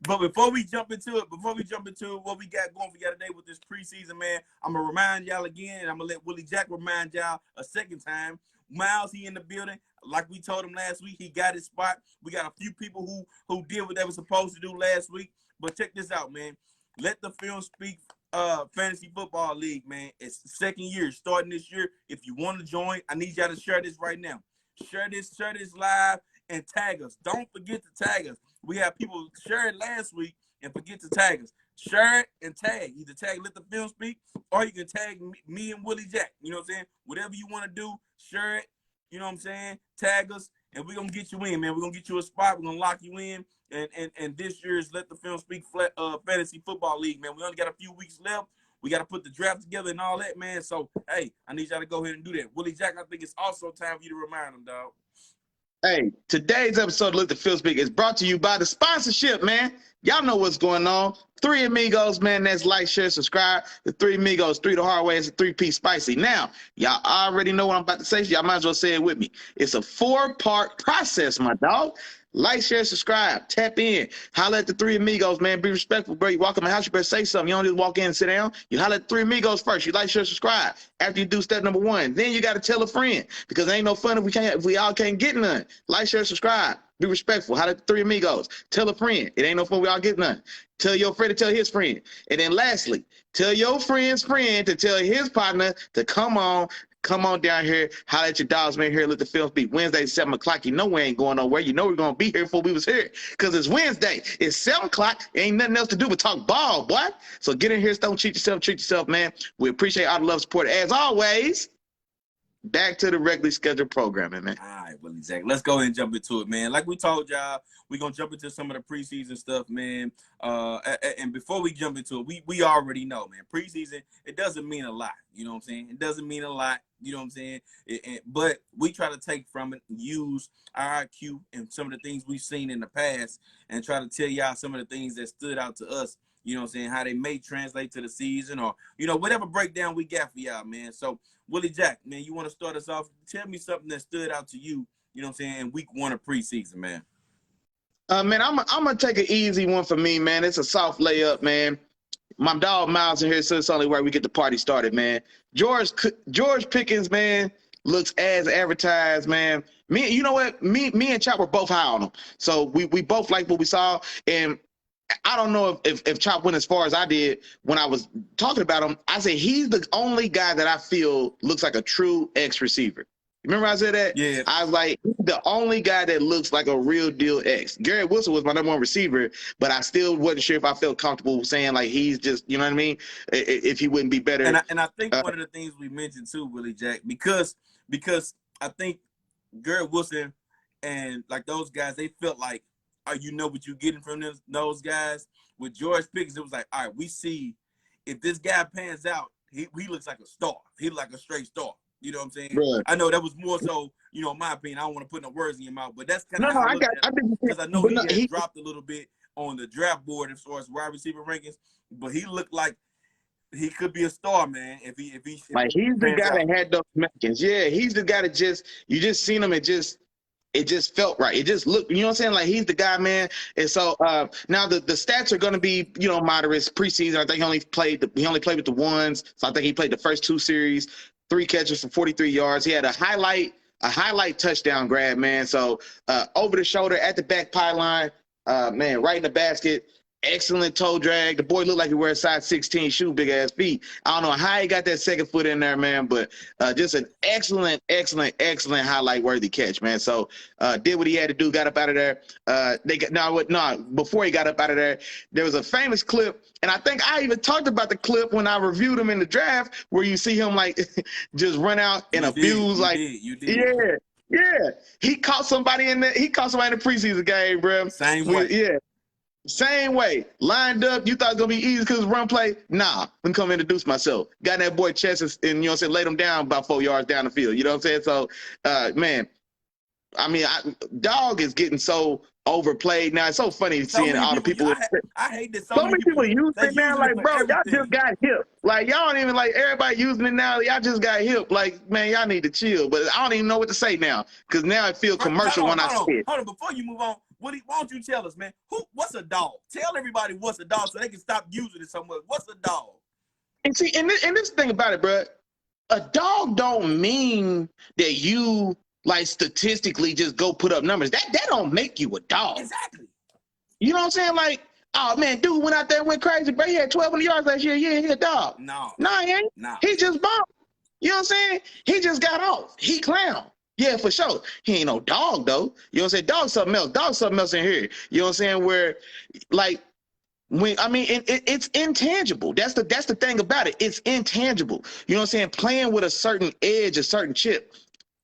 But before we jump into what we got going for y'all today with this preseason, man, I'm gonna remind y'all again, and I'm gonna let Willie Jack remind y'all a second time. Miles, he in the building. Like we told him last week, he got his spot. We got a few people who did what they were supposed to do last week. But check this out, man. Let the Film Speak Fantasy Football League, man. It's the second year, starting this year. If you want to join, I need y'all to share this right now. Share this live and tag us. Don't forget to tag us. We have people share it last week and forget to tag us. Share it and tag. Either tag Let the Film Speak, or you can tag me and Willie Jack. You know what I'm saying? Whatever you want to do, share it. You know what I'm saying? Tag us, and we're going to get you in, man. We're going to get you a spot. We're going to lock you in. And this year's Let the Film Speak Fantasy Football League, man. We only got a few weeks left. We got to put the draft together and all that, man. So, hey, I need y'all to go ahead and do that. Willie Jack, I think it's also time for you to remind them, dog. Hey, today's episode of Let the Film Speak is brought to you by the sponsorship, man. Y'all know what's going on. 3 Amigos, man. That's like, share, subscribe. The 3 Amigos, 3 the hard way. It's a 3-piece spicy. Now, y'all already know what I'm about to say, so y'all might as well say it with me. It's a 4-part process, my dog. Like, share, subscribe, tap in, holler at the 3 Amigos, man. Be respectful, bro. You walk in my house, you better say something. You don't just walk in and sit down. You holler at the 3 Amigos first. You like, share, subscribe. After you do step number 1, then you got to tell a friend, because it ain't no fun if we all can't get none. Like, share, subscribe. Be respectful. Holler at the 3 Amigos. Tell a friend. It ain't no fun we all get none. Tell your friend to tell his friend. And then lastly, tell your friend's friend to tell his partner to come on down here, holler at your dogs, man. Here, Let the Film Speak. Wednesday, 7 o'clock. You know we ain't going nowhere. You know we're going to be here before we was here, because it's Wednesday. It's 7 o'clock. Ain't nothing else to do but talk ball, boy. So get in here. Don't cheat yourself. Treat yourself, man. We appreciate all the love, support. As always, back to the regularly scheduled programming, man. All right, Willie Jack. Let's go ahead and jump into it, man. Like we told y'all, we're going to jump into some of the preseason stuff, man. And before we jump into it, we already know, man, preseason, it doesn't mean a lot. You know what I'm saying? It doesn't mean a lot. You know what I'm saying? But we try to take from it, use our IQ and some of the things we've seen in the past and try to tell y'all some of the things that stood out to us. You know what I'm saying? How they may translate to the season or, you know, whatever breakdown we got for y'all, man. So, Willie Jack, man, you want to start us off? Tell me something that stood out to you, you know what I'm saying, in week 1 of preseason, man. Man, I'm going to take an easy one for me, man. It's a soft layup, man. My dog Miles in here, so it's only where we get the party started, man. George Pickens, man, looks as advertised, man. You know what? Me and Chop were both high on him. So we both liked what we saw. And I don't know if Chop went as far as I did when I was talking about him. I said he's the only guy that I feel looks like a true X receiver. Remember I said that? Yeah. I was like, he's the only guy that looks like a real deal X. Garrett Wilson was my #1 receiver, but I still wasn't sure if I felt comfortable saying like he's just, you know what I mean? If he wouldn't be better. And I think one of the things we mentioned too, Willie Jack, because I think Garrett Wilson and like those guys, they felt like, you know what you're getting from those guys. With George Pickens, it was like, all right, we see if this guy pans out, he looks like a star. He looks like a straight star. You know what I'm saying? Right. I know that was more so, you know, in my opinion. I don't want to put no words in your mouth, but that's kind of because I know he dropped a little bit on the draft board as far as wide receiver rankings, but he looked like he could be a star, man. If he's the guy that had those makings. Yeah, he's the guy that you just seen him. It just felt right. It just looked, you know what I'm saying? Like he's the guy, man. And so now the stats are going to be, you know, moderate preseason. I think he only played with the ones. So I think he played the first 2 series, 3 catches for 43 yards. He had a highlight touchdown grab, man. So over the shoulder at the back pylon, man, right in the basket. Excellent toe drag. The boy looked like he wears size 16 shoe, big ass feet. I don't know how he got that second foot in there, man, but just an excellent highlight worthy catch, man. So did what he had to do, got up out of there. Before he got up out of there, there was a famous clip, and I think I even talked about the clip when I reviewed him in the draft, where you see him like just run out and abuse You did. Yeah. He caught somebody in the preseason game, bro. Same way. Yeah. Same way. Lined up. You thought it was going to be easy because run play? Nah. Let me come introduce myself. Got in that boy chest and, you know what I'm saying, laid him down about 4 yards down the field. You know what I'm saying? So, man, I mean, dog is getting so overplayed now. It's so funny seeing all the people. I hate that so many people use it now. Like, bro, y'all just got hip. Like, y'all don't even, like, everybody using it now. Y'all just got hip. Like, man, y'all need to chill. But I don't even know what to say now because now it feels commercial when I say it. Hold on. Before you move on, Woody, why don't you tell us, man? What's a dog? Tell everybody what's a dog so they can stop using it somewhere. What's a dog? And see, and this thing about it, bro, a dog don't mean that you like statistically just go put up numbers. That don't make you a dog. Exactly. You know what I'm saying? Like, oh man, dude went out there and went crazy, bro. He had 1,200 yards last year. Yeah, he a dog. No, he ain't. No. He just bumped. You know what I'm saying? He just got off. He clown. Yeah, for sure. He ain't no dog, though. You know what I'm saying? Dog's something else. Dog's something else in here. You know what I'm saying? Where, like, it's intangible. That's the thing about it. It's intangible. You know what I'm saying? Playing with a certain edge, a certain chip.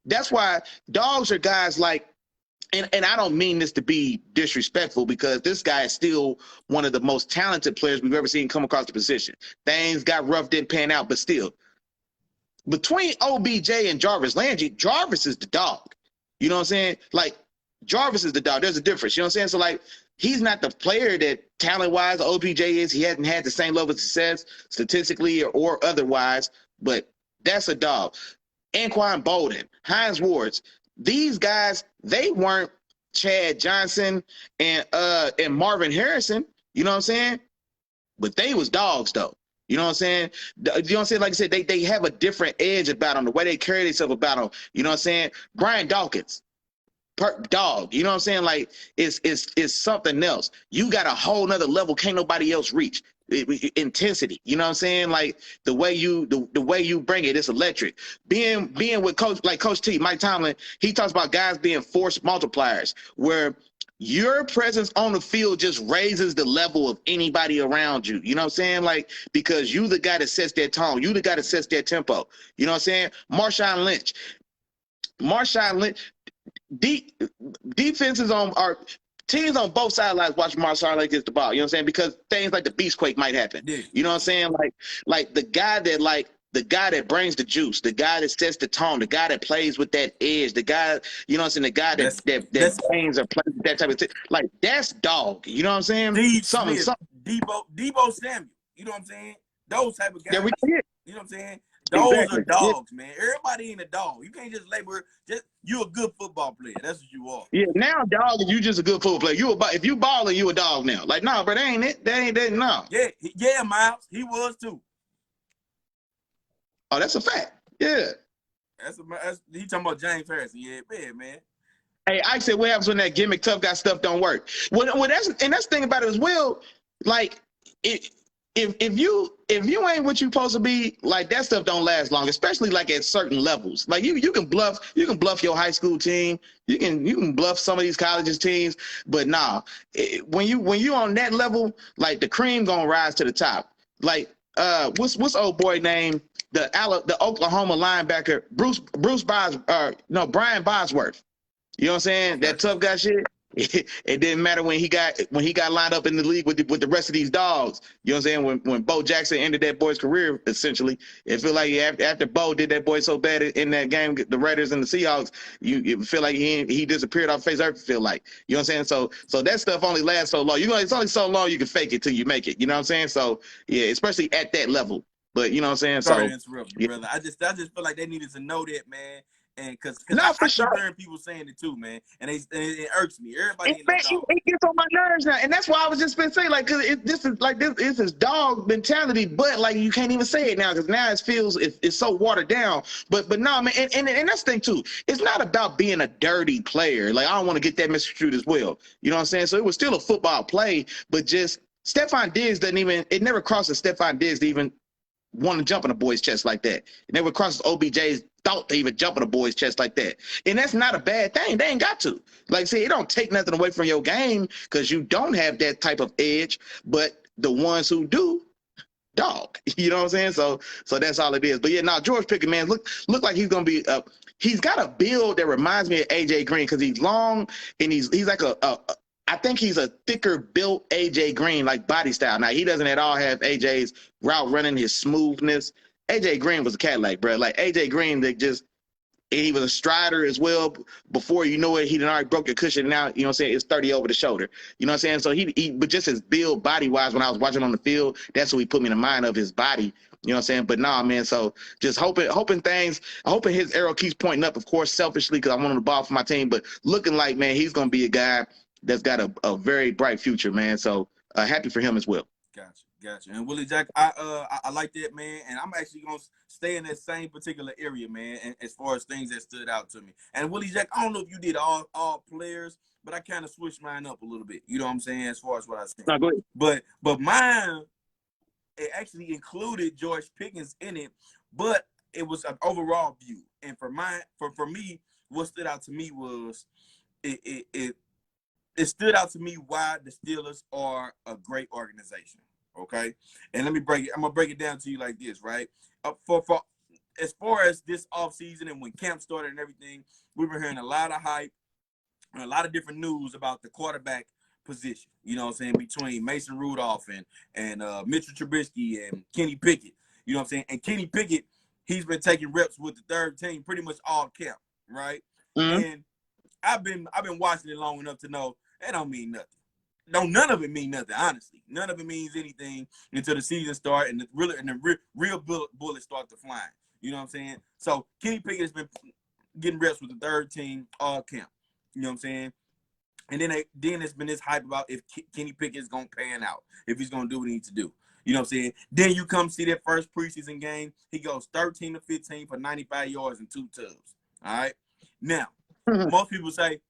That's why dogs are guys like, and I don't mean this to be disrespectful because this guy is still one of the most talented players we've ever seen come across the position. Things got rough, didn't pan out, but still. Between OBJ and Jarvis Landry, Jarvis is the dog. You know what I'm saying? Like, Jarvis is the dog. There's a difference. You know what I'm saying? So, like, he's not the player that talent-wise OBJ is. He hasn't had the same level of success statistically or otherwise, but that's a dog. Anquan Bolden, Hines Wards, these guys, they weren't Chad Johnson and Marvin Harrison. You know what I'm saying? But they was dogs, though. You know what I'm saying? You know what I'm saying? Like I said, they have a different edge about them, the way they carry themselves about them. You know what I'm saying? Brian Dawkins, dog. You know what I'm saying? Like, it's something else. You got a whole nother level can't nobody else reach. Intensity. You know what I'm saying? Like, the way you bring it, it's electric. Being with Coach T, Mike Tomlin, he talks about guys being force multipliers, where your presence on the field just raises the level of anybody around you. You know what I'm saying? Like, because you the guy that sets that tone. You the guy that sets that tempo. You know what I'm saying? Marshawn Lynch, defenses are teams on both sidelines watch Marshawn Lynch get the ball. You know what I'm saying? Because things like the Beastquake might happen. Yeah. You know what I'm saying? Like the guy that brings the juice, the guy that sets the tone, the guy that plays with that edge, the guy, you know what I'm saying, the guy that plays or plays with that type of thing. Like, that's dog. You know what I'm saying? Steve Smith, Debo Samuel. You know what I'm saying? Those type of guys. You know what I'm saying? Those are dogs, man. Everybody ain't a dog. You can't just label you a good football player. That's what you are. Yeah, now dog, you just a good football player. If you balling, you a dog now. Like, no, but that ain't it. That ain't that. No. Yeah, Miles. He was too. Oh, that's a fact. Yeah. He talking about James Harrison. Yeah, man. Hey, I said, what happens when that gimmick tough guy stuff don't work? That's the thing about it as well. Like, if you ain't what you supposed to be, like, that stuff don't last long, especially like at certain levels. Like, you can bluff your high school team, you can bluff some of these colleges teams, but nah, when you on that level, like, the cream gonna rise to the top. Like, what's old boy name? The Oklahoma linebacker, Brian Bosworth. You know what I'm saying? That tough guy shit. It didn't matter when he got lined up in the league with the rest of these dogs. You know what I'm saying? When Bo Jackson ended that boy's career, essentially, it feel like after Bo did that boy so bad in that game, the Raiders and the Seahawks, you feel like he disappeared off the face of earth. Feel like, you know what I'm saying? So that stuff only lasts so long. It's only so long you can fake it till you make it. You know what I'm saying? So yeah, especially at that level. But you know what I'm saying? Sorry to interrupt you, brother. I just feel like they needed to know that, man. And because I keep hearing people saying it too, man, and it irks me. Everybody it gets on my nerves now, and that's why I was just been saying, like, cause this is dog mentality, but like, you can't even say it now because now it's so watered down. But no, man, and that's the thing too. It's not about being a dirty player. Like, I don't want to get that misconstrued as well. You know what I'm saying? So it was still a football play, but just Stephon Diggs it never crosses Stephon Diggs to even want to jump in a boy's chest like that. It never crosses OBJ's thought to even jump in a boy's chest like that. And that's not a bad thing. They ain't got to. Like, see, it don't take nothing away from your game because you don't have that type of edge, but the ones who do, dog. You know what I'm saying? So that's all it is. But yeah, now George Pickens, man, look like he's gonna be he's got a build that reminds me of AJ Green because he's long and he's like I think he's a thicker built AJ Green, like body style. Now, he doesn't at all have AJ's route running, his smoothness. AJ Green was a Cadillac, bro. Like, AJ Green, he was a strider as well. Before you know it, he done already broke your cushion. Now, you know what I'm saying, it's 30 over the shoulder. You know what I'm saying? So but just his build body-wise, when I was watching on the field, that's what he put me in the mind of, his body. You know what I'm saying? But nah, man, so just hoping his arrow keeps pointing up, of course, selfishly, because I want him to ball for my team, but looking like, man, he's going to be a guy that's got a very bright future, man. So happy for him as well. Gotcha. And Willie Jack, I like that, man. And I'm actually gonna stay in that same particular area, man. And as far as things that stood out to me. And Willie Jack, I don't know if you did all players, but I kind of switched mine up a little bit. You know what I'm saying? As far as what I said. No, go ahead. But mine, it actually included George Pickens in it, but it was an overall view. And for me, what stood out to me was it stood out to me why the Steelers are a great organization. Okay, and I'm gonna break it down to you like this, right? For as far as this offseason and when camp started and everything, we've been hearing a lot of hype and a lot of different news about the quarterback position. You know what I'm saying? Between Mason Rudolph and Mitchell Trubisky and Kenny Pickett. You know what I'm saying? And Kenny Pickett, he's been taking reps with the third team pretty much all camp, right? Mm-hmm. And I've been watching it long enough to know that don't mean nothing. None of it mean nothing, honestly. None of it means anything until the season starts and the real bullets start to fly. You know what I'm saying? So Kenny Pickett has been getting reps with the third team all camp. You know what I'm saying? And then it's been this hype about if Kenny Pickett is going to pan out, if he's going to do what he needs to do. You know what I'm saying? Then you come see that first preseason game. He goes 13 to 15 for 95 yards and 2 tubs. All right? Now, most people say,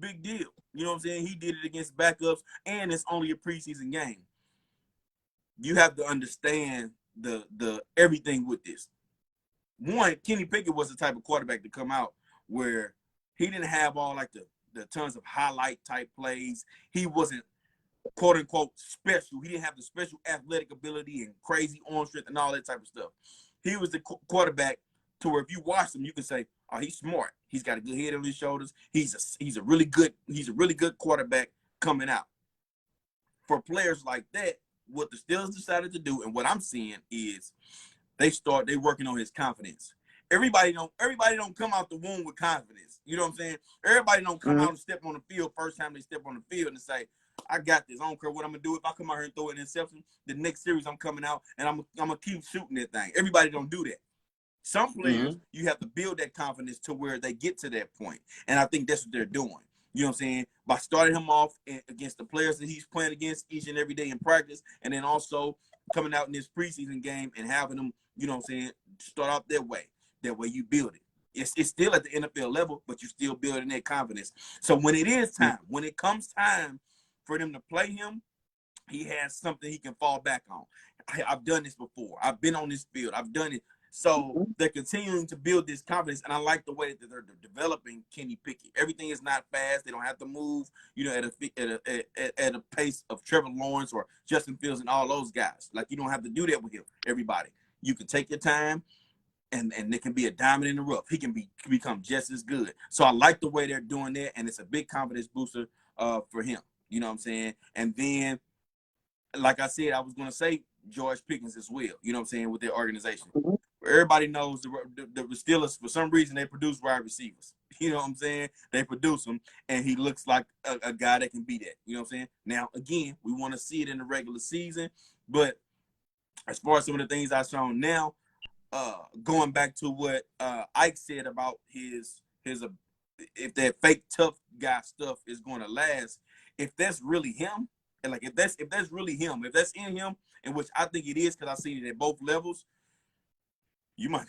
big deal. You know what I'm saying? He did it against backups, and it's only a preseason game. You have to understand the everything with this. One, Kenny Pickett was the type of quarterback to come out where he didn't have all like the the tons of highlight type plays. He wasn't quote unquote special. He didn't have the special athletic ability and crazy arm strength and all that type of stuff. He was the quarterback to where if you watch him, you can say, "Oh, he's smart. He's got a good head on his shoulders. He's a really good quarterback coming out." For players like that, what the Steelers decided to do, and what I'm seeing is they working on his confidence. Everybody don't come out the womb with confidence. You know what I'm saying? Everybody don't come out and step on the field first time they step on the field and say, "I got this. I don't care what I'm gonna do. If I come out here and throw an interception, the next series I'm coming out and I'm gonna keep shooting that thing." Everybody don't do that. Some players, you have to build that confidence to where they get to that point. And I think that's what they're doing. You know what I'm saying? By starting him off against the players that he's playing against each and every day in practice, and then also coming out in this preseason game and having them, you know what I'm saying, start off that way. That way you build it. It's still at the NFL level, but you're still building that confidence. So when it is time, when it comes time for them to play him, he has something he can fall back on. I've done this before. I've been on this field. I've done it. So they're continuing to build this confidence, and I like the way that they're developing Kenny Pickett. Everything is not fast. They don't have to move, you know, at a pace of Trevor Lawrence or Justin Fields and all those guys. Like, you don't have to do that with him. Everybody, you can take your time, and it can be a diamond in the rough. He can become just as good. So I like the way they're doing that, and it's a big confidence booster for him. You know what I'm saying? And then, like I said, I was going to say George Pickens as well. You know what I'm saying, with their organization. Everybody knows the Steelers, for some reason, they produce wide receivers. You know what I'm saying? They produce them, and he looks like a guy that can be that. You know what I'm saying? Now, again, we want to see it in the regular season, but as far as some of the things I've shown now, going back to what Ike said about his if that fake tough guy stuff is going to last, if that's really him, and like if that's really him, if that's in him, and which I think it is, because I've seen it at both levels, you might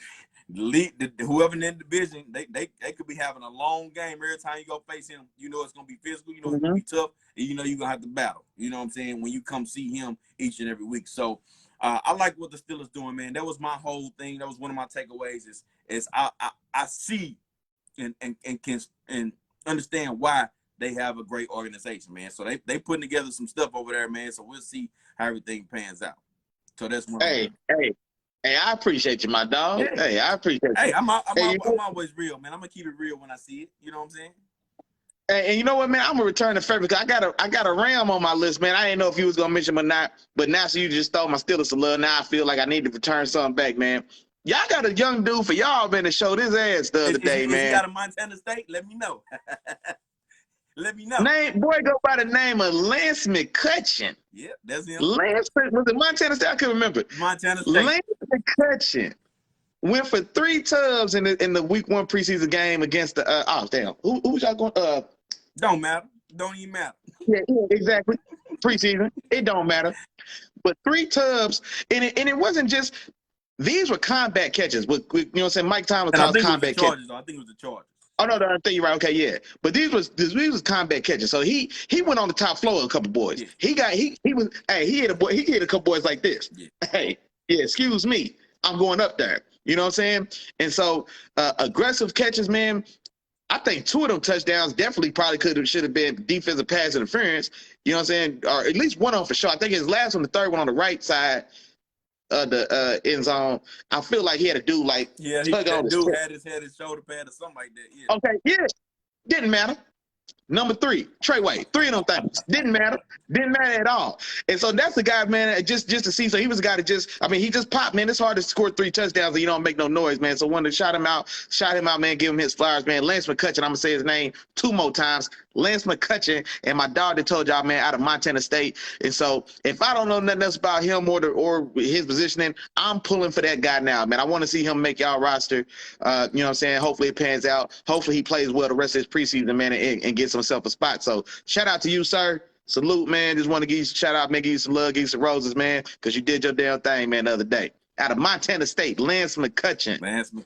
lead whoever in the division, they could be having a long game. Every time you go face him, you know it's gonna be physical, you know it's gonna be tough, and you know you're gonna have to battle. You know what I'm saying? When you come see him each and every week. So I like what the Steelers doing, man. That was my whole thing. That was one of my takeaways. Is I see and can understand why they have a great organization, man. So they putting together some stuff over there, man. So we'll see how everything pans out. So that's one. Hey, I appreciate you, my dog. Yeah. Hey, I appreciate you. Hey, I'm always real, man. I'm gonna keep it real when I see it. You know what I'm saying? And you know what, man? I'm gonna return the favor because I got a Ram on my list, man. I didn't know if you was gonna mention him or not, but now so you just stole my Steelers a little. Now I feel like I need to return something back, man. Y'all got a young dude for y'all, man, to show his ass the other day, man. He got a Montana State? Let me know. Let me know. Boy, go by the name of Lance McCutcheon. Yep, that's him. Was it Montana State? I couldn't remember. Montana State. Lance McCutcheon went for 3 tubs in the week 1 preseason game against the who y'all going? Don't matter. Don't even matter. Yeah, exactly. Preseason, it don't matter. But 3 tubs, and it wasn't just. These were combat catches. With you know what I'm saying? Mike Thomas calls combat catches. I think it was the Chargers. Oh no, I think you're right. Okay, yeah. But these was combat catches. So he went on the top floor of a couple boys. Yeah. He hit a couple boys like this. Yeah. Hey, yeah, excuse me. I'm going up there. You know what I'm saying? And so aggressive catches, man. I think 2 of them touchdowns definitely probably should have been defensive pass interference. You know what I'm saying? Or at least one of them for sure. I think his last one, the third one on the right side of the end zone, I feel like he had a dude like that dude had his shoulder pad or something like that. Yeah. Okay, yeah. Didn't matter. Number 3, Trey White. 3 of them things. Didn't matter at all. And so that's the guy, man, just to see. So he was a guy that he just popped, man. It's hard to score 3 touchdowns and you don't make no noise, man. So wanted to shout him out, man, give him his flowers, man. Lance McCutcheon, I'm going to say his name 2 more times. Lance McCutcheon, and my dog that told y'all, man, out of Montana State. And so if I don't know nothing else about him or his positioning, I'm pulling for that guy now, man. I want to see him make y'all roster. You know what I'm saying? Hopefully it pans out. Hopefully he plays well the rest of his preseason, man, and gets himself a spot. So shout out to you, sir. Salute, man. Just want to give you a shout out, man. Give you some love, give you some roses, man, because you did your damn thing, man, the other day. Out of Montana State, Lance McCutcheon.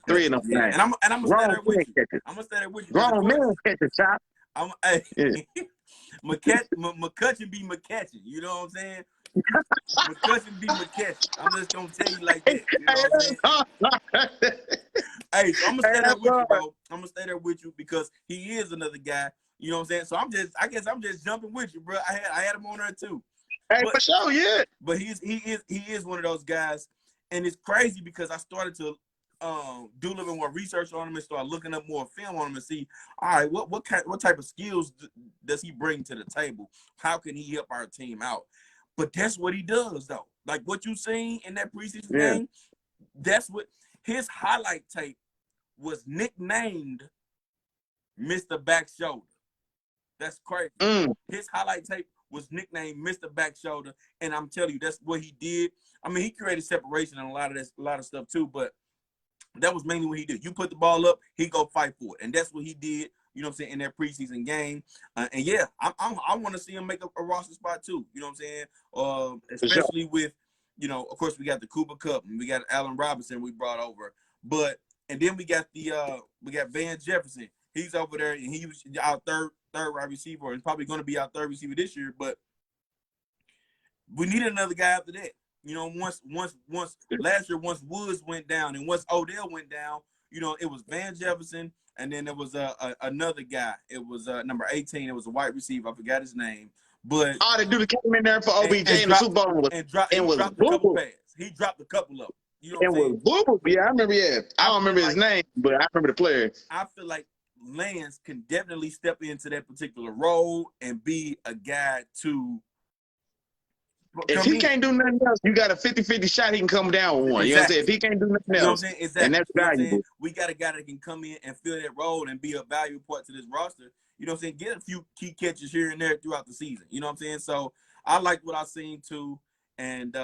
3 of them things. And I'm gonna stay there with you. I'm gonna stay there with you. Grown man catching, chop. McCutcheon be McCutcheon. You know what I'm saying? McCutcheon be McCutcheon. I'm just gonna tell you like that. You know what I'm saying? Hey, so I'm gonna stay there with you, bro. I'm gonna stay there with you because he is another guy You know what I'm saying? So I guess I'm just jumping with you, bro. I had him on there too. Hey, for sure, yeah. But he is one of those guys, and it's crazy because I started to do a little bit more research on him and start looking up more film on him and see, all right, what type of skills does he bring to the table? How can he help our team out? But that's what he does, though. Like what you seen in that preseason game, that's what his highlight tape was nicknamed Mr. Back Shoulder. That's crazy. His highlight tape was nicknamed Mr. Back Shoulder, and I'm telling you, that's what he did. I mean, he created separation and a lot of stuff too, but that was mainly what he did. You put the ball up, he go fight for it, and that's what he did. You know what I'm saying, in that preseason game. And yeah, I want to see him make a roster spot too. You know what I'm saying? Especially with, of course we got the Cooper Kupp and we got Allen Robinson we brought over, and then we got Van Jefferson. He's over there and he was our third wide receiver and probably going to be our third receiver this year. But we needed another guy after that. Once last year, once Woods went down and once Odell went down, it was Van Jefferson, and then there was another guy. It was number 18. It was a wide receiver. I forgot his name. But the dude that came in there for OBJ in the Super Bowl dropped a couple passes. He dropped a couple of them. You know what I'm saying? Was yeah, I remember. Yeah, I don't remember his name, but I remember the player. I feel like Lance can definitely step into that particular role and be a guy to. If he can't do nothing else, you got a 50-50 shot he can come down with one. Exactly. You know what I'm saying? If he can't do nothing else, exactly. And that's valuable. We got a guy that can come in and fill that role and be a valuable part to this roster. You know what I'm saying? Get a few key catches here and there throughout the season. You know what I'm saying? So I like what I've seen too. And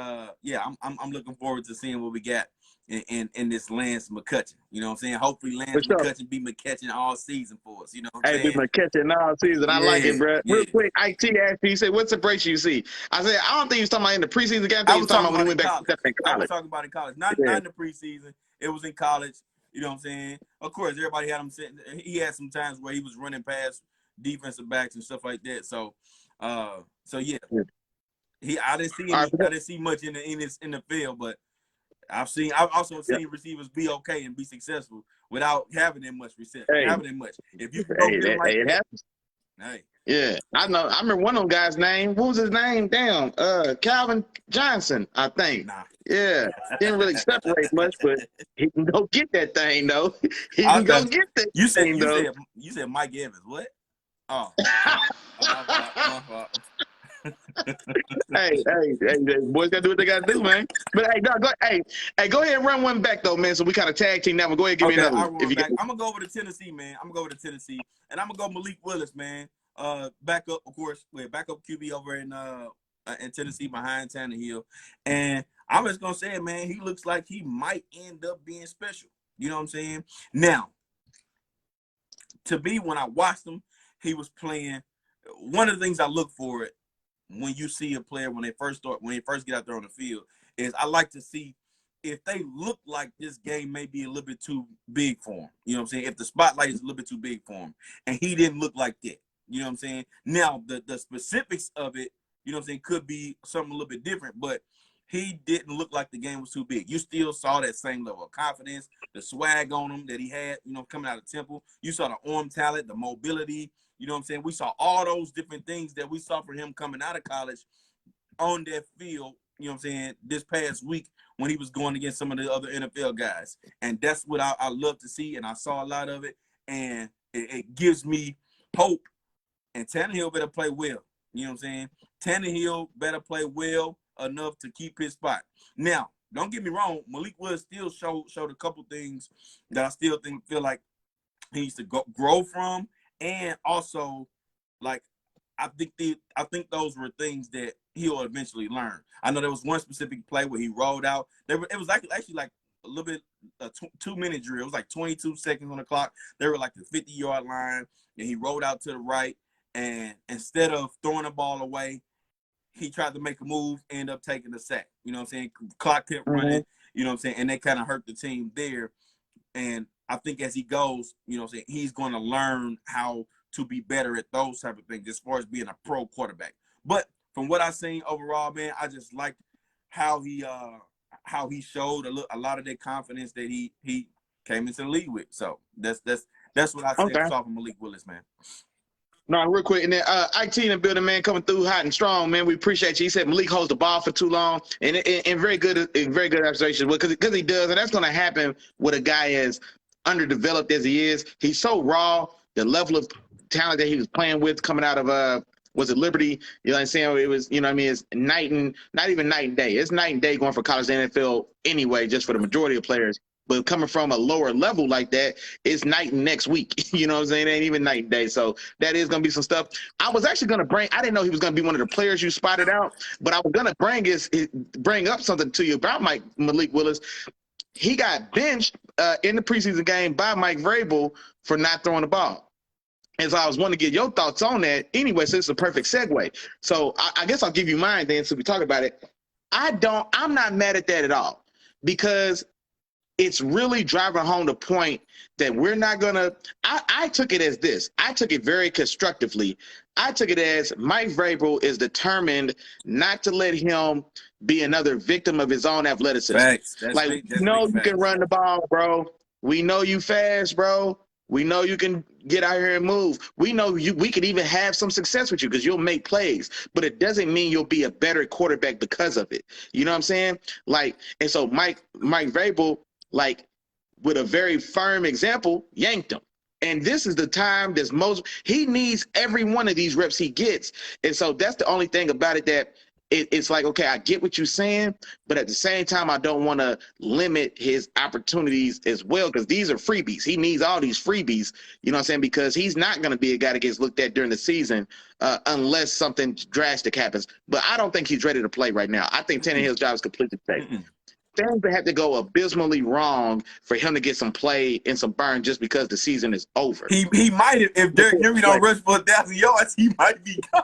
yeah, I'm looking forward to seeing what we got in this Lance McCutcheon. You know what I'm saying? Hopefully Lance McCutcheon be McCutcheon all season for us. You know what I'm saying? Be McCutcheon all season. I like it, bro. Real quick, IT asked me, he said, what separation you see? I said, I don't think he was talking about in the preseason game. I think he was talking about when he went back to college. I was talking about in college. Not in the preseason. It was in college. You know what I'm saying? Of course, everybody had him sitting. He had some times where he was running past defensive backs and stuff like that. So yeah. I didn't see much in the field, but I've also seen receivers be okay and be successful without having that much reception, having that much. If you can go get him like that, yeah, I know. I remember one of them guys' name. What was his name? Damn, Calvin Johnson, I think. Nah. Yeah, didn't really separate much, but he can go get that thing though. He can go get that. You said Mike Evans. What? Oh. My fault. hey, boys gotta do what they gotta do, man. But go ahead and run one back though, man. So we kind of tag team that one. Go ahead, and give me another one. I'm gonna go over to Tennessee, man. And I'm gonna go Malik Willis, man. Backup, of course. Backup QB over in Tennessee behind Tannehill, and I'm just gonna say, man, he looks like he might end up being special. You know what I'm saying? Now, to me, when I watched him, he was playing. One of the things I look for it. When you see a player when they first get out there on the field, is I like to see if they look like this game may be a little bit too big for him. You know what I'm saying? If the spotlight is a little bit too big for him, and he didn't look like that. You know what I'm saying? Now the specifics of it, you know what I'm saying, could be something a little bit different, but he didn't look like the game was too big. You still saw that same level of confidence, the swag on him that he had, coming out of Temple. You saw the arm talent, the mobility. You know what I'm saying? We saw all those different things that we saw for him coming out of college on that field, you know what I'm saying, this past week when he was going against some of the other NFL guys. And that's what I love to see, and I saw a lot of it, and it gives me hope. And Tannehill better play well. You know what I'm saying? Tannehill better play well enough to keep his spot. Now, don't get me wrong, Malik Willis still showed a couple things that I still feel like he needs to grow from. And also, like, I think those were things that he'll eventually learn. I know there was one specific play where he rolled out. It was actually like a little bit a 2-minute drill. It was like 22 seconds on the clock. They were like the 50-yard line, and he rolled out to the right. And instead of throwing the ball away, he tried to make a move, end up taking the sack. You know what I'm saying? Clock kept running. You know what I'm saying? And they kind of hurt the team there. And I think as he goes, you know what I'm saying, he's going to learn how to be better at those type of things as far as being a pro quarterback. But from what I've seen overall, man, I just liked how he showed a lot of that confidence that he came into the league with. So that's what I said saw from Malik Willis, man. No, real quick, and then IT in the building, man, coming through hot and strong, man. We appreciate you. He said Malik holds the ball for too long, and very good observation, because he does, and that's going to happen with a guy as underdeveloped as he is. He's so raw. The level of talent that he was playing with coming out of was it Liberty? You know what I'm saying? It was, you know what I mean? It's not even night and day. It's night and day going for college and NFL anyway, just for the majority of players. But coming from a lower level like that, it's night and next week. You know what I'm saying? It ain't even night and day. So that is going to be some stuff. I was actually going to I didn't know he was going to be one of the players you spotted out, but I was going to bring up something to you about Malik Willis. He got benched in the preseason game by Mike Vrabel for not throwing the ball. And so I was wanting to get your thoughts on that anyway, so it's a perfect segue. So I guess I'll give you mine then, so we talk about it. I'm not mad at that at all, because it's really driving home the point that we're not going to – I took it as this. I took it very constructively. I took it as Mike Vrabel is determined not to let him be another victim of his own athleticism. Facts. Like, we know you can run the ball, bro. We know you fast, bro. We know you can get out here and move. We know we could even have some success with you because you'll make plays, but it doesn't mean you'll be a better quarterback because of it. You know what I'm saying? Like, and so Mike Vrabel, like, with a very firm example, yanked him. And this is the time he needs every one of these reps he gets. And so that's the only thing about it, that it's like, okay, I get what you're saying, but at the same time, I don't want to limit his opportunities as well, because these are freebies. He needs all these freebies, you know what I'm saying, because he's not going to be a guy that gets looked at during the season unless something drastic happens. But I don't think he's ready to play right now. I think Tannehill's job is completely safe. Things that have to go abysmally wrong for him to get some play and some burn just because the season is over. He might have, if Derrick Henry don't rush for 1,000 yards, he might be gone.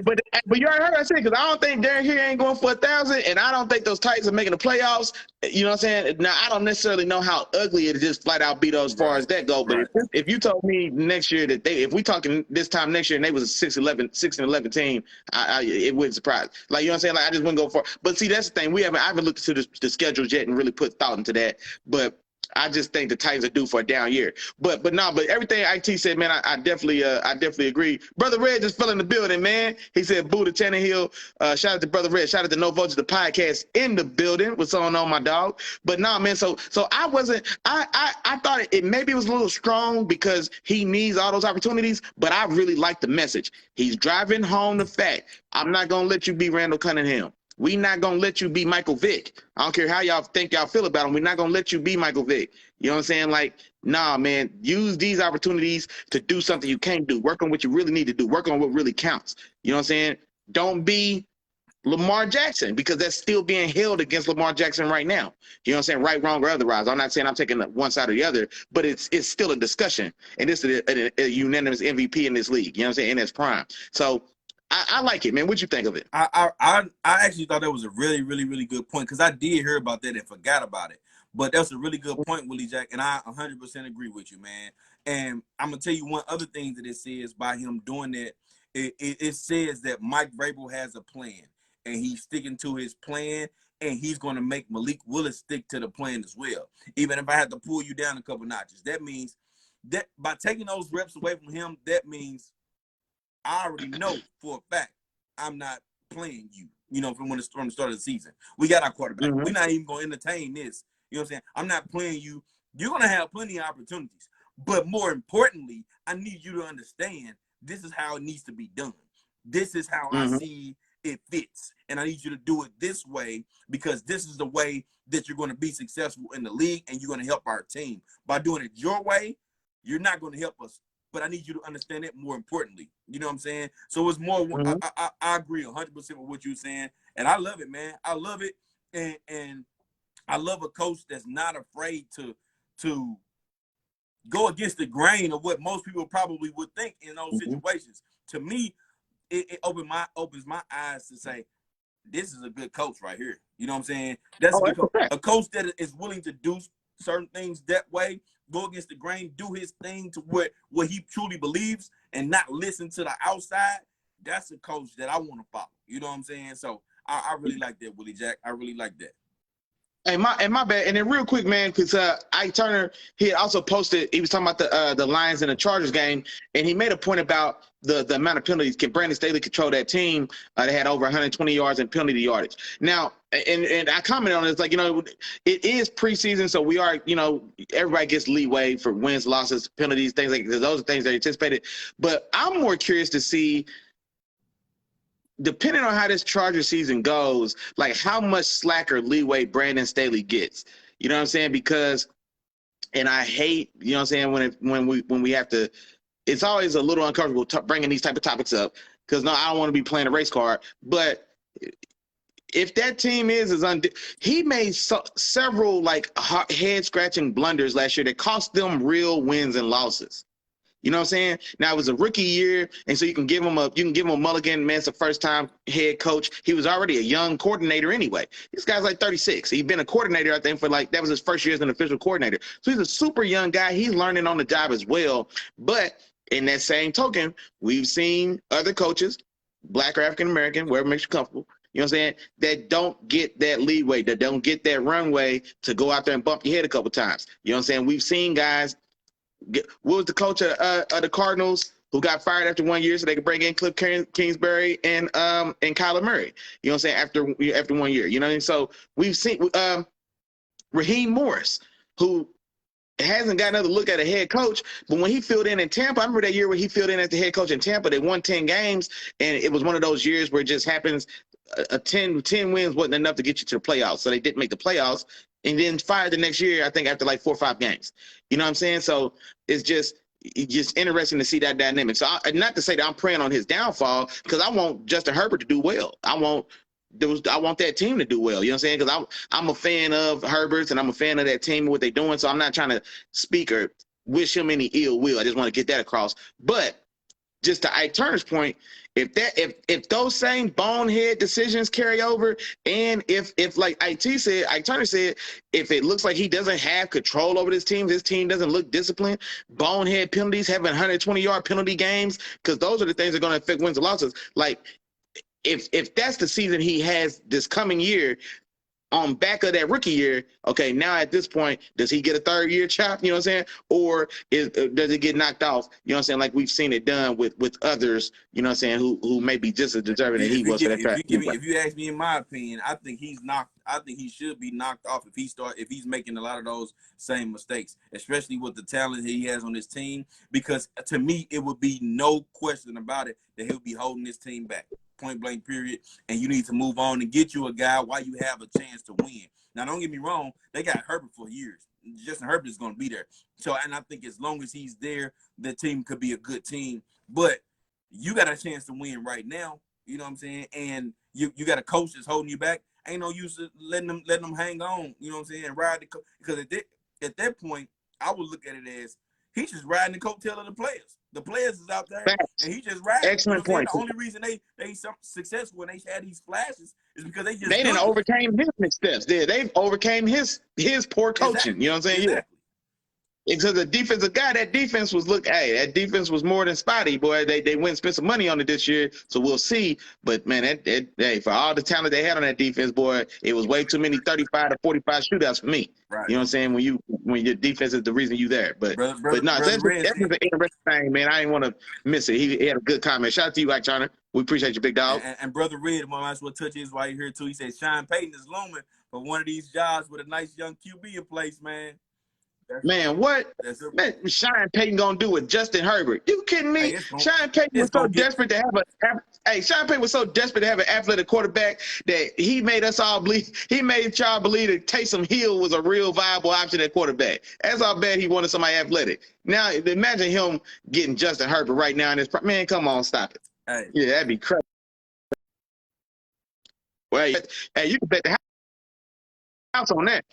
But you already heard what I said, because I don't think Derrick Henry ain't going for 1,000, and I don't think those Titans are making the playoffs. You know what I'm saying? Now, I don't necessarily know how ugly it is, just flat out beat as far as that go. But if you told me next year that if we talking this time next year and they was a 6-11 team, it wouldn't surprise. Like, you know what I'm saying? Like, I just wouldn't go for it. But see, that's the thing. I haven't looked into the schedules yet and really put thought into that. But I just think the Titans are due for a down year. But everything IT said, man, I definitely agree. Brother Red just fell in the building, man. He said, boo to Tannehill. Shout out to Brother Red. Shout out to No Vultures, the podcast in the building. What's on, my dog? But man, so I wasn't, I thought it maybe it was a little strong because he needs all those opportunities, but I really like the message. He's driving home the fact, I'm not going to let you be Randall Cunningham. We not going to let you be Michael Vick. I don't care how y'all think y'all feel about him. We're not going to let you be Michael Vick. You know what I'm saying? Like, nah, man, use these opportunities to do something you can't do. Work on what you really need to do. Work on what really counts. You know what I'm saying? Don't be Lamar Jackson, because that's still being held against Lamar Jackson right now. You know what I'm saying? Right, wrong, or otherwise. I'm not saying I'm taking one side or the other, but it's still a discussion. And this is a unanimous MVP in this league. You know what I'm saying? In his prime. So, I like it, man. What'd you think of it? I actually thought that was a really, really, really good point, because I did hear about that and forgot about it. But that's a really good point, Willie Jack, and I 100% agree with you, man. And I'm going to tell you one other thing that it says by him doing that. It says that Mike Vrabel has a plan, and he's sticking to his plan, and he's going to make Malik Willis stick to the plan as well. Even if I have to pull you down a couple notches. That means that by taking those reps away from him, that means I already know for a fact I'm not playing you, from the start of the season. We got our quarterback. We're not even going to entertain this. You know what I'm saying? I'm not playing you. You're going to have plenty of opportunities. But more importantly, I need you to understand this is how it needs to be done. This is how I see it fits. And I need you to do it this way, because this is the way that you're going to be successful in the league, and you're going to help our team. By doing it your way, you're not going to help us. But I need you to understand it more importantly. You know what I'm saying? So it's more, I agree 100% with what you're saying. And I love it, man. I love it. And I love a coach that's not afraid to go against the grain of what most people probably would think in those situations. To me, it opens my eyes to say, this is a good coach right here. You know what I'm saying? That's a coach that is willing to do certain things that way, go against the grain, do his thing to what he truly believes, and not listen to the outside. That's a coach that I want to follow. You know what I'm saying? So I really like that, Willie Jack. I really like that. And my bad. And then real quick, man, because Ike Turner, he had also posted, he was talking about the Lions and the Chargers game, and he made a point about the amount of penalties. Can Brandon Staley control that team? They had over 120 yards in penalty yardage. Now, and I commented on it, it's like, it is preseason, so we are, everybody gets leeway for wins, losses, penalties, things like that. Those are things that are anticipated. But I'm more curious to see, depending on how this Charger season goes, like how much slack or leeway Brandon Staley gets. You know what I'm saying? Because, and I hate, when we have to, it's always a little uncomfortable bringing these type of topics up, because no, I don't want to be playing a race card. But if that team he made several like head scratching blunders last year that cost them real wins and losses. You know what I'm saying? Now, it was a rookie year, and so you can give him a mulligan. Man, it's a first-time head coach. He was already a young coordinator anyway. This guy's like 36. He'd been a coordinator, I think, for that was his first year as an official coordinator. So he's a super young guy. He's learning on the job as well. But in that same token, we've seen other coaches, Black or African-American, wherever makes you comfortable, you know what I'm saying, that don't get that leeway, that don't get that runway to go out there and bump your head a couple times. You know what I'm saying? We've seen guys. What was the coach of the Cardinals who got fired after 1 year so they could bring in Cliff Kingsbury and Kyler Murray? You know what I'm saying? After 1 year, you know what I mean? So we've seen Raheem Morris, who hasn't got another look at a head coach, but when he filled in Tampa, I remember that year when he filled in as the head coach in Tampa, they won 10 games, and it was one of those years where it just happens, 10 wins wasn't enough to get you to the playoffs, so they didn't make the playoffs. And then fired the next year, I think, after like 4 or 5 games. You know what I'm saying? So it's just interesting to see that dynamic. So not to say that I'm praying on his downfall, because I want Justin Herbert to do well. I want that team to do well. You know what I'm saying? Because I'm a fan of Herbert's, and I'm a fan of that team and what they're doing. So I'm not trying to speak or wish him any ill will. I just want to get that across. But just to Ike Turner's point, if those same bonehead decisions carry over, and if like Ike Turner said, if it looks like he doesn't have control over this team doesn't look disciplined, bonehead penalties, having 120-yard penalty games, because those are the things that are going to affect wins and losses. Like if that's the season he has this coming year, on back of that rookie year, okay, now at this point, does he get a third-year chop, you know what I'm saying? Or does it get knocked off, you know what I'm saying, like we've seen it done with others, you know what I'm saying, who may be just as deserving as he was for that fact. If you ask me, in my opinion, I think he should be knocked off if he's making a lot of those same mistakes, especially with the talent he has on his team, because to me, it would be no question about it that he'll be holding this team back. Point blank, period. And you need to move on and get you a guy while you have a chance to win. Now, don't get me wrong, they got Herbert for years. Justin Herbert is going to be there. So, and I think as long as he's there, the team could be a good team. But you got a chance to win right now. You know what I'm saying? And you got a coach that's holding you back. Ain't no use of letting them hang on. You know what I'm saying? And ride because at that point, I would look at it as he's just riding the coattail of the players. The players is out there, and he just riding. Excellent point. The only reason they successful and they had these flashes is because they didn't overcame his missteps. They've overcame his poor coaching. Exactly. You know what I'm saying? Exactly. Yeah. Because the defensive guy, that defense was that defense was more than spotty, boy. They went and spent some money on it this year, so we'll see. But man, for all the talent they had on that defense, boy, it was way too many 35 to 45 shootouts for me. Right. You know what I'm saying? When your defense is the reason you there. But no, that's an interesting thing, man. I didn't want to miss it. He had a good comment. Shout out to you, Ike Turner. We appreciate you, big dog. And Brother Red, might as well touch his right here too. He said Sean Payton is looming for one of these jobs with a nice young QB in place, man. Man, what? Man, Sean Payton gonna do with Justin Herbert? You kidding me? Sean Payton was so desperate to have Sean Payton was so desperate to have an athletic quarterback that he made us all believe. He made y'all believe that Taysom Hill was a real viable option at quarterback. That's how bad he wanted somebody athletic. Now imagine him getting Justin Herbert right now in his man. Come on, stop it. Hey. Yeah, that'd be crazy. Well, hey, you can bet the house on that.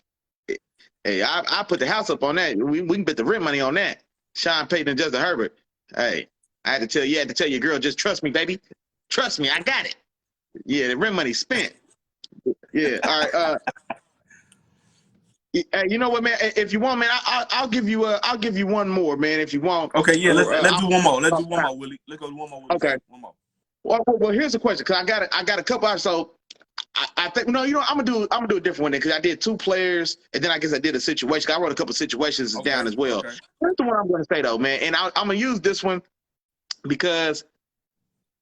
Hey, I put the house up on that. We can bet the rent money on that. Sean Payton and Justin Herbert. Hey, I had to tell your girl, just trust me, baby. Trust me, I got it. Yeah, the rent money spent. Yeah, all right. Hey, you know what, man? If you want, man, I'll give you one more, man. If you want. Okay, yeah, let's do one more. Let's do one more, Willie. Let's go one more. Willie. Okay. One more. Well, here's the question, because I got a couple hours. So I think no, I'm gonna do a different one because I did 2 players and then I guess I did a situation. I wrote a couple of situations down as well. Okay. That's the one I'm gonna say though, man. And I'm gonna use this one because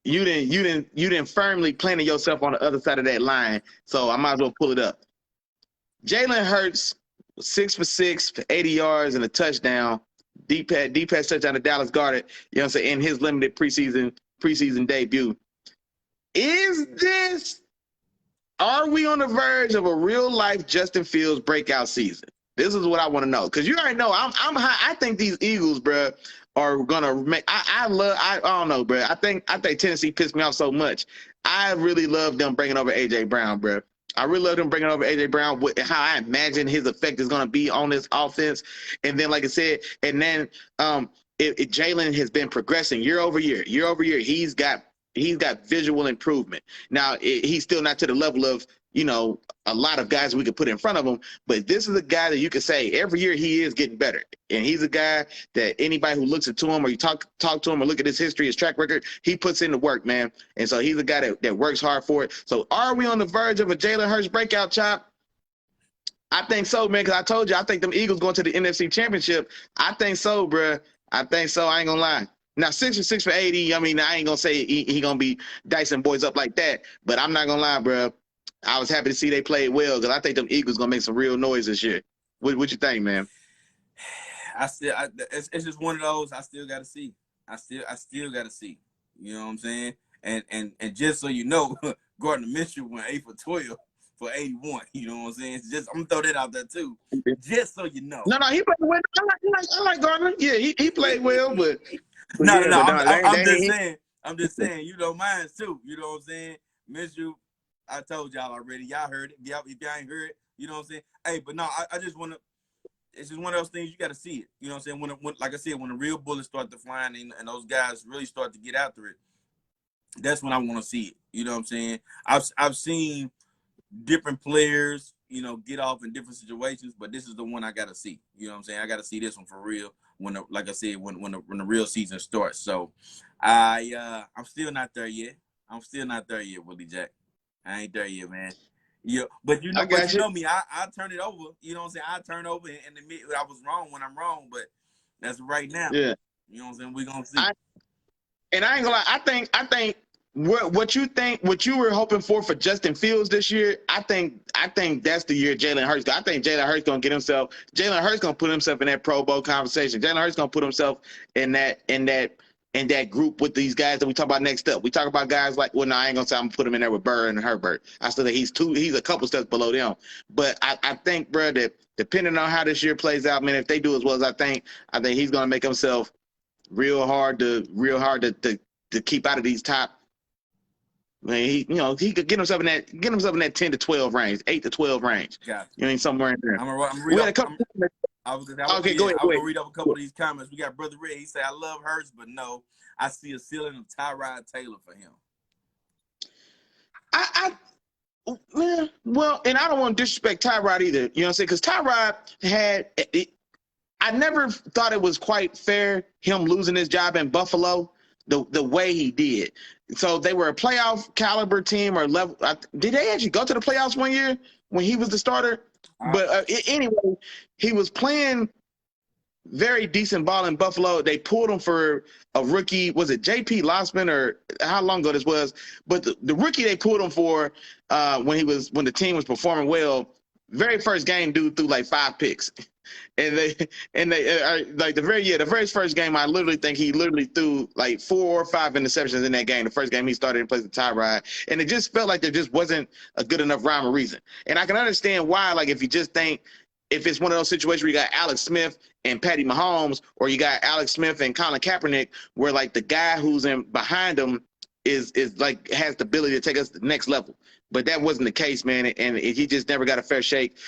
you didn't firmly planted yourself on the other side of that line. So I might as well pull it up. Jalen Hurts, 6 for 6 for 80 yards and a touchdown. Deep pass touchdown to Dallas Goedert, you know what I'm saying, in his limited preseason debut. Are we on the verge of a real life Justin Fields breakout season? This is what I want to know. Because you already know I'm high. I think these Eagles, bro, are gonna make I don't know, bro. I think Tennessee pissed me off so much. I really love them bringing over AJ Brown, bro. I really love them bringing over AJ Brown. How I imagine his effect is going to be on this offense, and then like I said, and then Jalen has been progressing year over year. He's got visual improvement. Now he's still not to the level of a lot of guys we could put in front of him, but this is a guy that you could say every year he is getting better, and he's a guy that anybody who looks to him or you talk to him or look at his history, his track record, he puts in the work, man. And so he's a guy that works hard for it. So are we on the verge of a Jalen Hurts breakout, Chop? I think so, man, because I told you I think them Eagles going to the NFC Championship. I think so, bro. I think so. I ain't gonna lie. Now 6 for 6 for 80. I mean, I ain't gonna say he gonna be dicing boys up like that, but I'm not gonna lie, bro. I was happy to see they played well because I think them Eagles gonna make some real noise this year. What you think, man? It's just one of those. I still got to see. I still got to see. You know what I'm saying? And just so you know, Gardner Minshew went 8 for 12 for 81. You know what I'm saying? Just I'm gonna throw that out there too, just so you know. No, he played well. I like Gardner. Yeah, he played well, but no. I'm just saying. You know, mine too. You know what I'm saying? Minshew. I told y'all already. Y'all heard it. If y'all ain't heard it, you know what I'm saying? Hey, but no, I just want to – it's just one of those things you got to see it. You know what I'm saying? When like I said, when the real bullets start to flying and those guys really start to get after it, that's when I want to see it. You know what I'm saying? I've seen different players, get off in different situations, but this is the one I got to see. You know what I'm saying? I got to see this one for real like I said, when the real season starts. So I'm still not there yet. Willie Jack. I ain't there yet, man. Yeah, but you know me. I turn it over. You know what I'm saying? I turn over in the mid. I was wrong when I'm wrong, but that's right now. Yeah. You know what I'm saying? We're gonna see. And I ain't gonna lie. I think what you were hoping for Justin Fields this year. I think that's the year Jalen Hurts. I think Jalen Hurts gonna Jalen Hurts gonna put himself in that Pro Bowl conversation. Jalen Hurts gonna put himself in that group with these guys that we talk about next up. We talk about guys like, well, no, I ain't gonna say I'm gonna put him in there with Burr and Herbert. I still think he's a couple steps below them. But I think, bro, that depending on how this year plays out, man, if they do as well as I think he's gonna make himself real hard to keep out of these top. Man, he could get himself in that 10 to 12 range, 8 to 12 range. Got you know, somewhere in there. I'm gonna read up. Go ahead. I was gonna read up a couple of these comments. We got Brother Red. He said, "I love Hurts, but no, I see a ceiling of Tyrod Taylor for him." Well, and I don't want to disrespect Tyrod either. You know what I'm saying? Because Tyrod I never thought it was quite fair him losing his job in Buffalo the way he did. So they were a playoff caliber team or level. Did they actually go to the playoffs one year when he was the starter? But anyway, he was playing very decent ball in Buffalo. They pulled him for a rookie. Was it J.P. Lossman or how long ago this was? But the rookie they pulled him for when the team was performing well, very first game, dude threw like 5 picks. And they like the very first game, I literally think he threw like 4 or 5 interceptions in that game. The first game he started in place of Tyrod, and it just felt like there just wasn't a good enough rhyme or reason. And I can understand why, like if it's one of those situations where you got Alex Smith and Patty Mahomes, or you got Alex Smith and Colin Kaepernick, where like the guy who's in behind them is like has the ability to take us to the next level. But that wasn't the case, man, and he just never got a fair shake.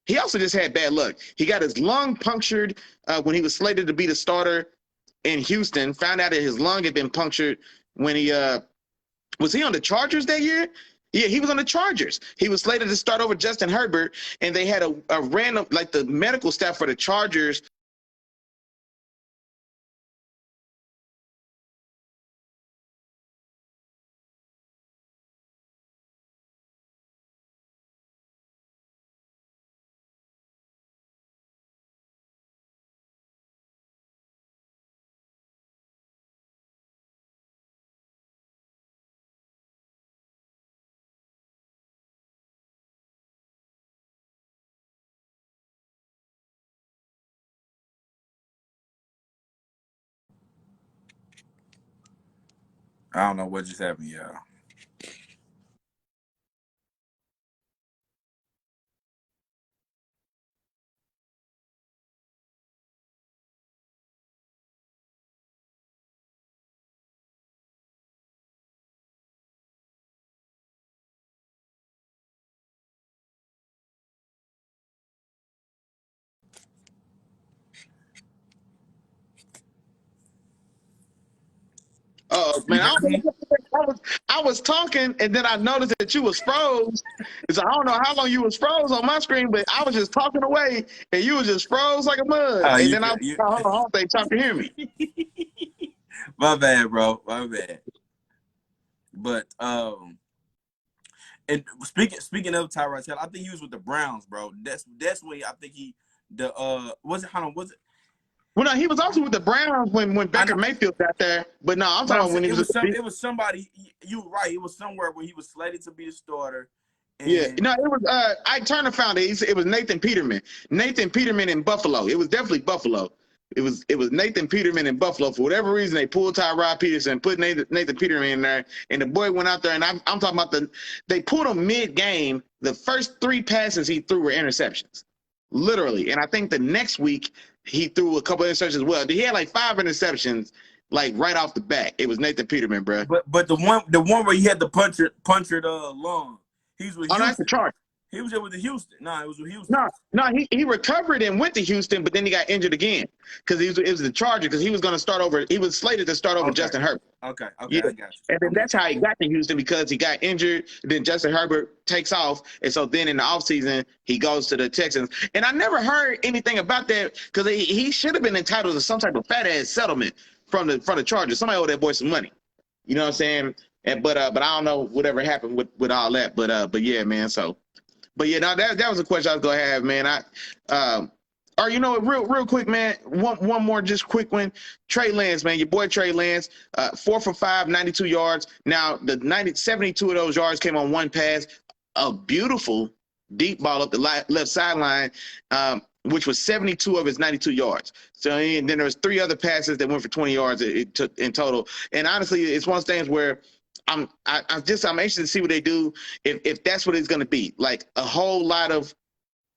He also just had bad luck. He got his lung punctured when he was slated to be the starter in Houston. Found out that his lung had been punctured when he was he on the Chargers that year? Yeah, he was on the Chargers. He was slated to start over Justin Herbert, and they had a random, like the medical staff for the Chargers I don't know what just happened, y'all. Oh man, I was talking and then I noticed that you was froze. So I don't know how long you was froze on my screen, but I was just talking away and you was just froze like a mud. And then I was like, hold on, they trying to hear me. My bad, bro. My bad. But and speaking of Tyrod Taylor, I think he was with the Browns, bro. That's when I think was it Well, no, he was also with the Browns when Baker Mayfield got there. But no, I'm talking about when he was. It was somebody. You were right. It was somewhere where he was slated to be the starter. And yeah, no, it was. Ike Turner found it. It was Nathan Peterman. Nathan Peterman in Buffalo. It was definitely Buffalo. It was Nathan Peterman in Buffalo. For whatever reason, they pulled Tyrod Peterson, put Nathan Peterman in there, and the boy went out there. And I'm talking about they pulled him mid-game. The first 3 passes he threw were interceptions, literally. And I think the next week he threw a couple of interceptions as well. He had like 5 interceptions, like right off the bat. It was Nathan Peterman, bro. But the one where he had the punctured lung. He's with Houston. That's the Chargers. He was there with the Houston. No, it was with Houston. No, he recovered and went to Houston, but then he got injured again because it was the Charger because he was going to start over. He was slated to start over Justin Herbert. Okay, yeah. I got you. And then that's how he got to Houston because he got injured. Then Justin Herbert takes off, and so then in the offseason, he goes to the Texans. And I never heard anything about that because he should have been entitled to some type of fat ass settlement from the Chargers. Somebody owed that boy some money. You know what I'm saying? But I don't know whatever happened with all that. But yeah, man. So. But yeah, no, that was a question I was gonna have, man. Or you know, real quick, man. One more, just quick one. Trey Lance, man, your boy Trey Lance, 4 for 5, 92 yards. Now the 72 of those yards came on one pass, a beautiful deep ball up the left sideline, which was 72 of his 92 yards. So and then there was 3 other passes that went for 20 yards it took in total. And honestly, it's one of those things where I'm anxious to see what they do if that's what it's going to be. Like a whole lot of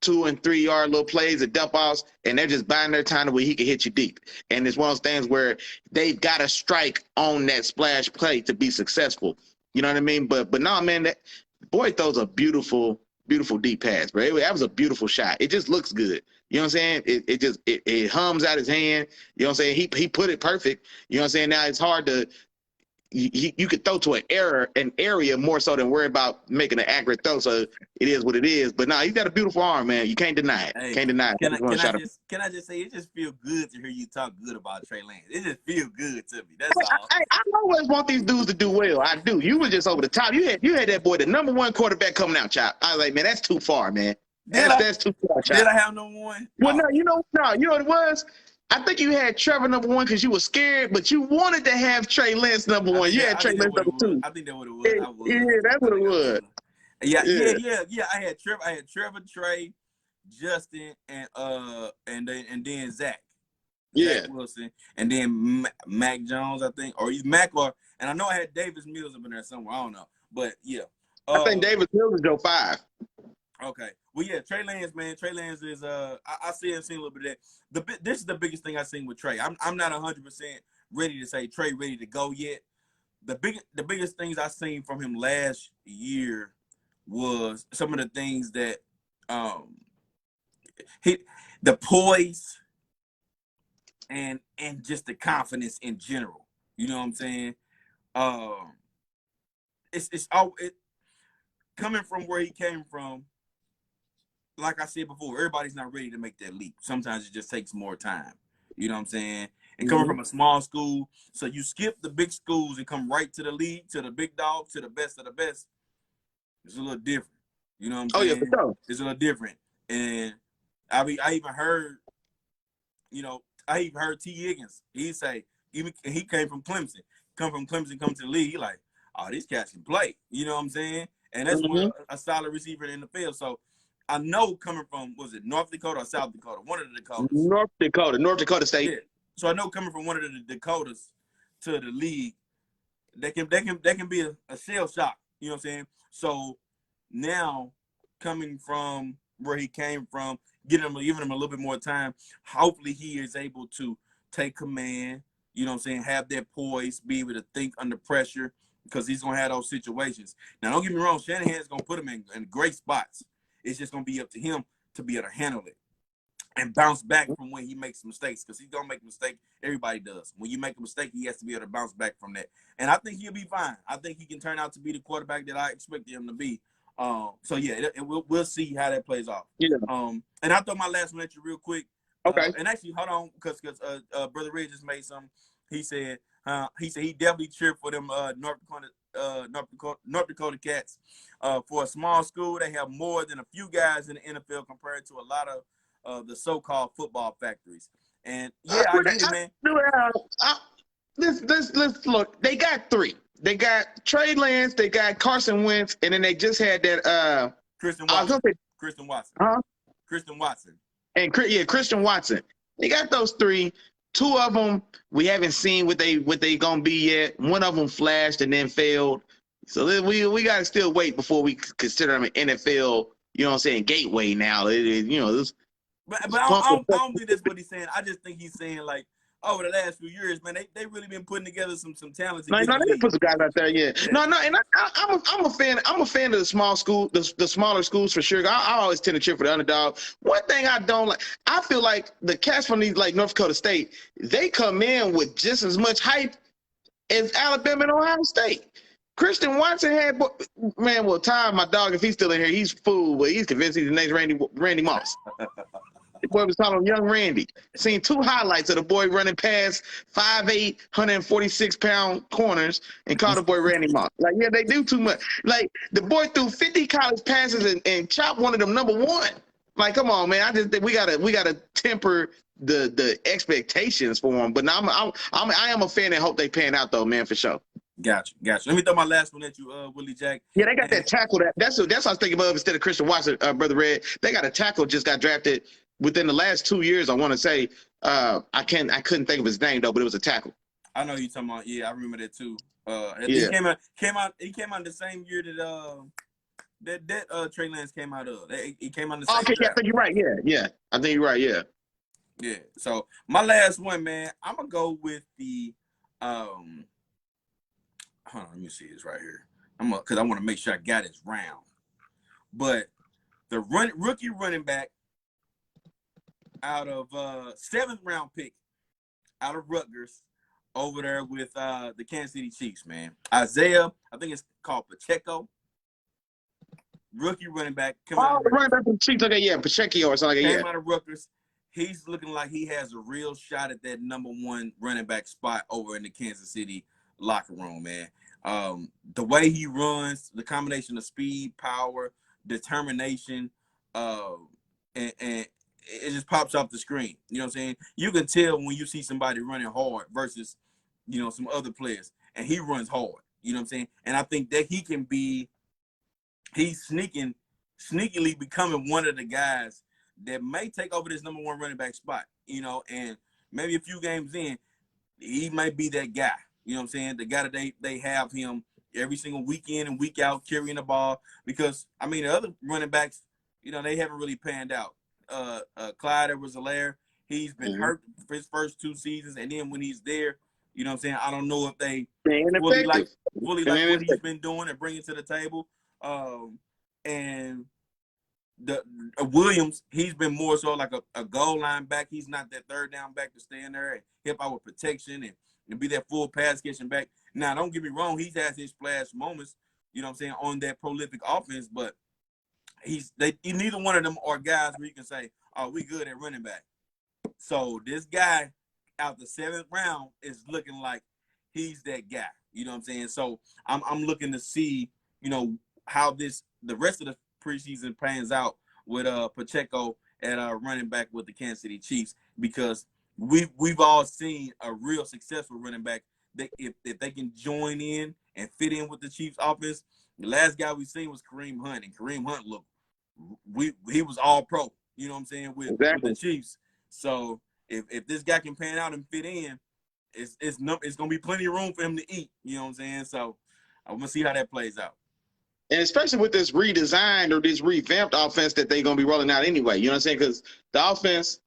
2 and 3 yard little plays at dump offs, and they're just buying their time to where he can hit you deep. And it's one of those things where they've got to strike on that splash play to be successful. You know what I mean? But no, man, that boy throws a beautiful deep pass, bro. That was a beautiful shot. It just looks good. You know what I'm saying? It hums out his hand. You know what I'm saying? He put it perfect. You know what I'm saying? Now it's hard to. You could throw to an area more so than worry about making an accurate throw. So it is what it is. But he's got a beautiful arm, man. You can't deny it. Hey, can't deny it. Can I just say it just feels good to hear you talk good about Trey Lance. It just feels good to me. That's all. I always want these dudes to do well. I do. You were just over the top. You had that boy, the number 1 quarterback coming out, Chop. I was like, man, that's too far, man. That's too far, Chop. Did I have number 1? Well, no, you know what it was? I think you had Trevor number 1 because you were scared, but you wanted to have Trey Lance number 1. You had Trey Lance number 2. I think that's what it was. Yeah, that's what it was. Yeah. I had Trevor, Trey, Justin, and then Zach. Yeah. Zach Wilson, and then Mac Jones, I think, or he's Mac, and I know I had Davis Mills up in there somewhere. I don't know, but yeah. I think Davis Mills is your 5. Okay. Well, yeah, Trey Lance, man. Trey Lance is I seen a little bit of that. This is the biggest thing I've seen with Trey. I'm not 100% ready to say Trey ready to go yet. The biggest things I seen from him last year was some of the things that the poise and just the confidence in general. You know what I'm saying? It's coming from where he came from. Like I said before, everybody's not ready to make that leap. Sometimes it just takes more time. You know what I'm saying? And coming from a small school, so you skip the big schools and come right to the league, to the big dog, to the best of the best. It's a little different. You know what I'm saying? Oh, yeah, for sure. It's a little different. And I even heard, T. Higgins. He say, he came from Clemson. Come to the league. He like, oh, these cats can play. You know what I'm saying? And that's a solid receiver in the field. So I know coming from, was it North Dakota or South Dakota? One of the Dakotas. North Dakota State. Yeah. So I know coming from one of the Dakotas to the league, they can be a shell shock. You know what I'm saying? So now coming from where he came from, giving him a little bit more time, hopefully he is able to take command. You know what I'm saying? Have that poise, be able to think under pressure, because he's gonna have those situations. Now, don't get me wrong, Shanahan's gonna put him in great spots. It's just gonna be up to him to be able to handle it and bounce back from when he makes mistakes, because he's gonna make a mistake. Everybody does. When you make a mistake, he has to be able to bounce back from that. And I think he'll be fine. I think he can turn out to be the quarterback that I expected him to be. So yeah, we'll see how that plays off. Yeah. And I'll throw my last one at you real quick. Okay. And actually, hold on, because Brother Red just made some. He said he definitely cheered for them North Dakota Cats. For a small school, they have more than a few guys in the NFL compared to a lot of the so-called football factories. And yeah, I get it, man. Let's look. They got three. They got Trey Lance, they got Carson Wentz, and then they just had that Christian Watson. Christian Watson. Christian Watson. And Christian Watson. They got those three. Two of them we haven't seen what they gonna be yet. One of them flashed and then failed. So we gotta still wait before we consider them an NFL. You know what I'm saying? Gateway now. But I don't think that's what he's saying. I just think he's saying, like, over the last few years, man, they really been putting together some talent. No, they put some guys out there, yeah. No, and I'm a fan. I'm a fan of the small school, the smaller schools for sure. I always tend to cheer for the underdog. One thing I don't like, I feel like the cats from these, like North Dakota State, they come in with just as much hype as Alabama and Ohio State. Christian Watson had, man, well, Tom, my dog, if he's still in here, he's fooled, but he's convinced he's the next Randy Moss. The boy was calling him Young Randy. Seen two highlights of the boy running past 5'8", 146-pound corners and called the boy Randy Moss. Like, yeah, they do too much. Like, the boy threw 50 college passes and chopped one of them number one. Like, come on, man. I just think we gotta temper the expectations for him. But now I am a fan and hope they pan out though, man, for sure. Gotcha. Let me throw my last one at you, Willie Jack. Yeah, they got that tackle. That's what I was thinking of instead of Christian Watson, Brother Red. They got a tackle just got drafted within the last 2 years. I want to say I couldn't think of his name though, but it was a tackle. I know you're talking about. Yeah, I remember that too. Yeah. He came out the same year that Trey Lance came out of. He came out the same. Okay, yeah, I think you're right. Yeah, I think you're right. Yeah. Yeah. So my last one, man, I'm gonna go with the Hold on, let me see this right here. Because I want to make sure I got it round. But the rookie running back out of 7th round pick out of Rutgers over there with the Kansas City Chiefs, man. Isaiah, I think it's called Pacheco. Rookie running back. Running back from Chiefs. Okay, yeah, Pacheco or something. Came out of Rutgers. He's looking like he has a real shot at that number one running back spot over in the Kansas City locker room, man. The way he runs, the combination of speed, power, determination, and it just pops off the screen. You know what I'm saying? You can tell when you see somebody running hard versus, some other players, and he runs hard. You know what I'm saying? And I think that he's sneakily becoming one of the guys that may take over this number one running back spot, and maybe a few games in, he might be that guy. You know what I'm saying? The guy that they have him every single week in and week out carrying the ball, because, the other running backs, they haven't really panned out. Clyde Edwards-Helaire, he's been hurt for his first 2 seasons, and then when he's there, you know what I'm saying, I don't know if they fully like what he's been doing and bringing to the table. And the Williams, he's been more so like a goal line back. He's not that third down back to stay in there and help out with protection and be that full pass catching back. Now, don't get me wrong, he's had his splash moments, on that prolific offense, but neither one of them are guys where you can say, oh, we good at running back. So this guy out the 7th round is looking like he's that guy. You know what I'm saying? So I'm looking to see, how the rest of the preseason pans out with Pacheco at running back with the Kansas City Chiefs, because we've all seen a real successful running back that if they can join in and fit in with the Chiefs offense. The last guy we seen was Kareem Hunt, and Kareem Hunt he was all pro, you know what I'm saying, with the Chiefs. So if this guy can pan out and fit in, it's gonna be plenty of room for him to eat. You know what I'm saying? So I'm gonna see how that plays out. And especially with this redesigned or this revamped offense that they're going to be rolling out anyway. You know what I'm saying? Because the offense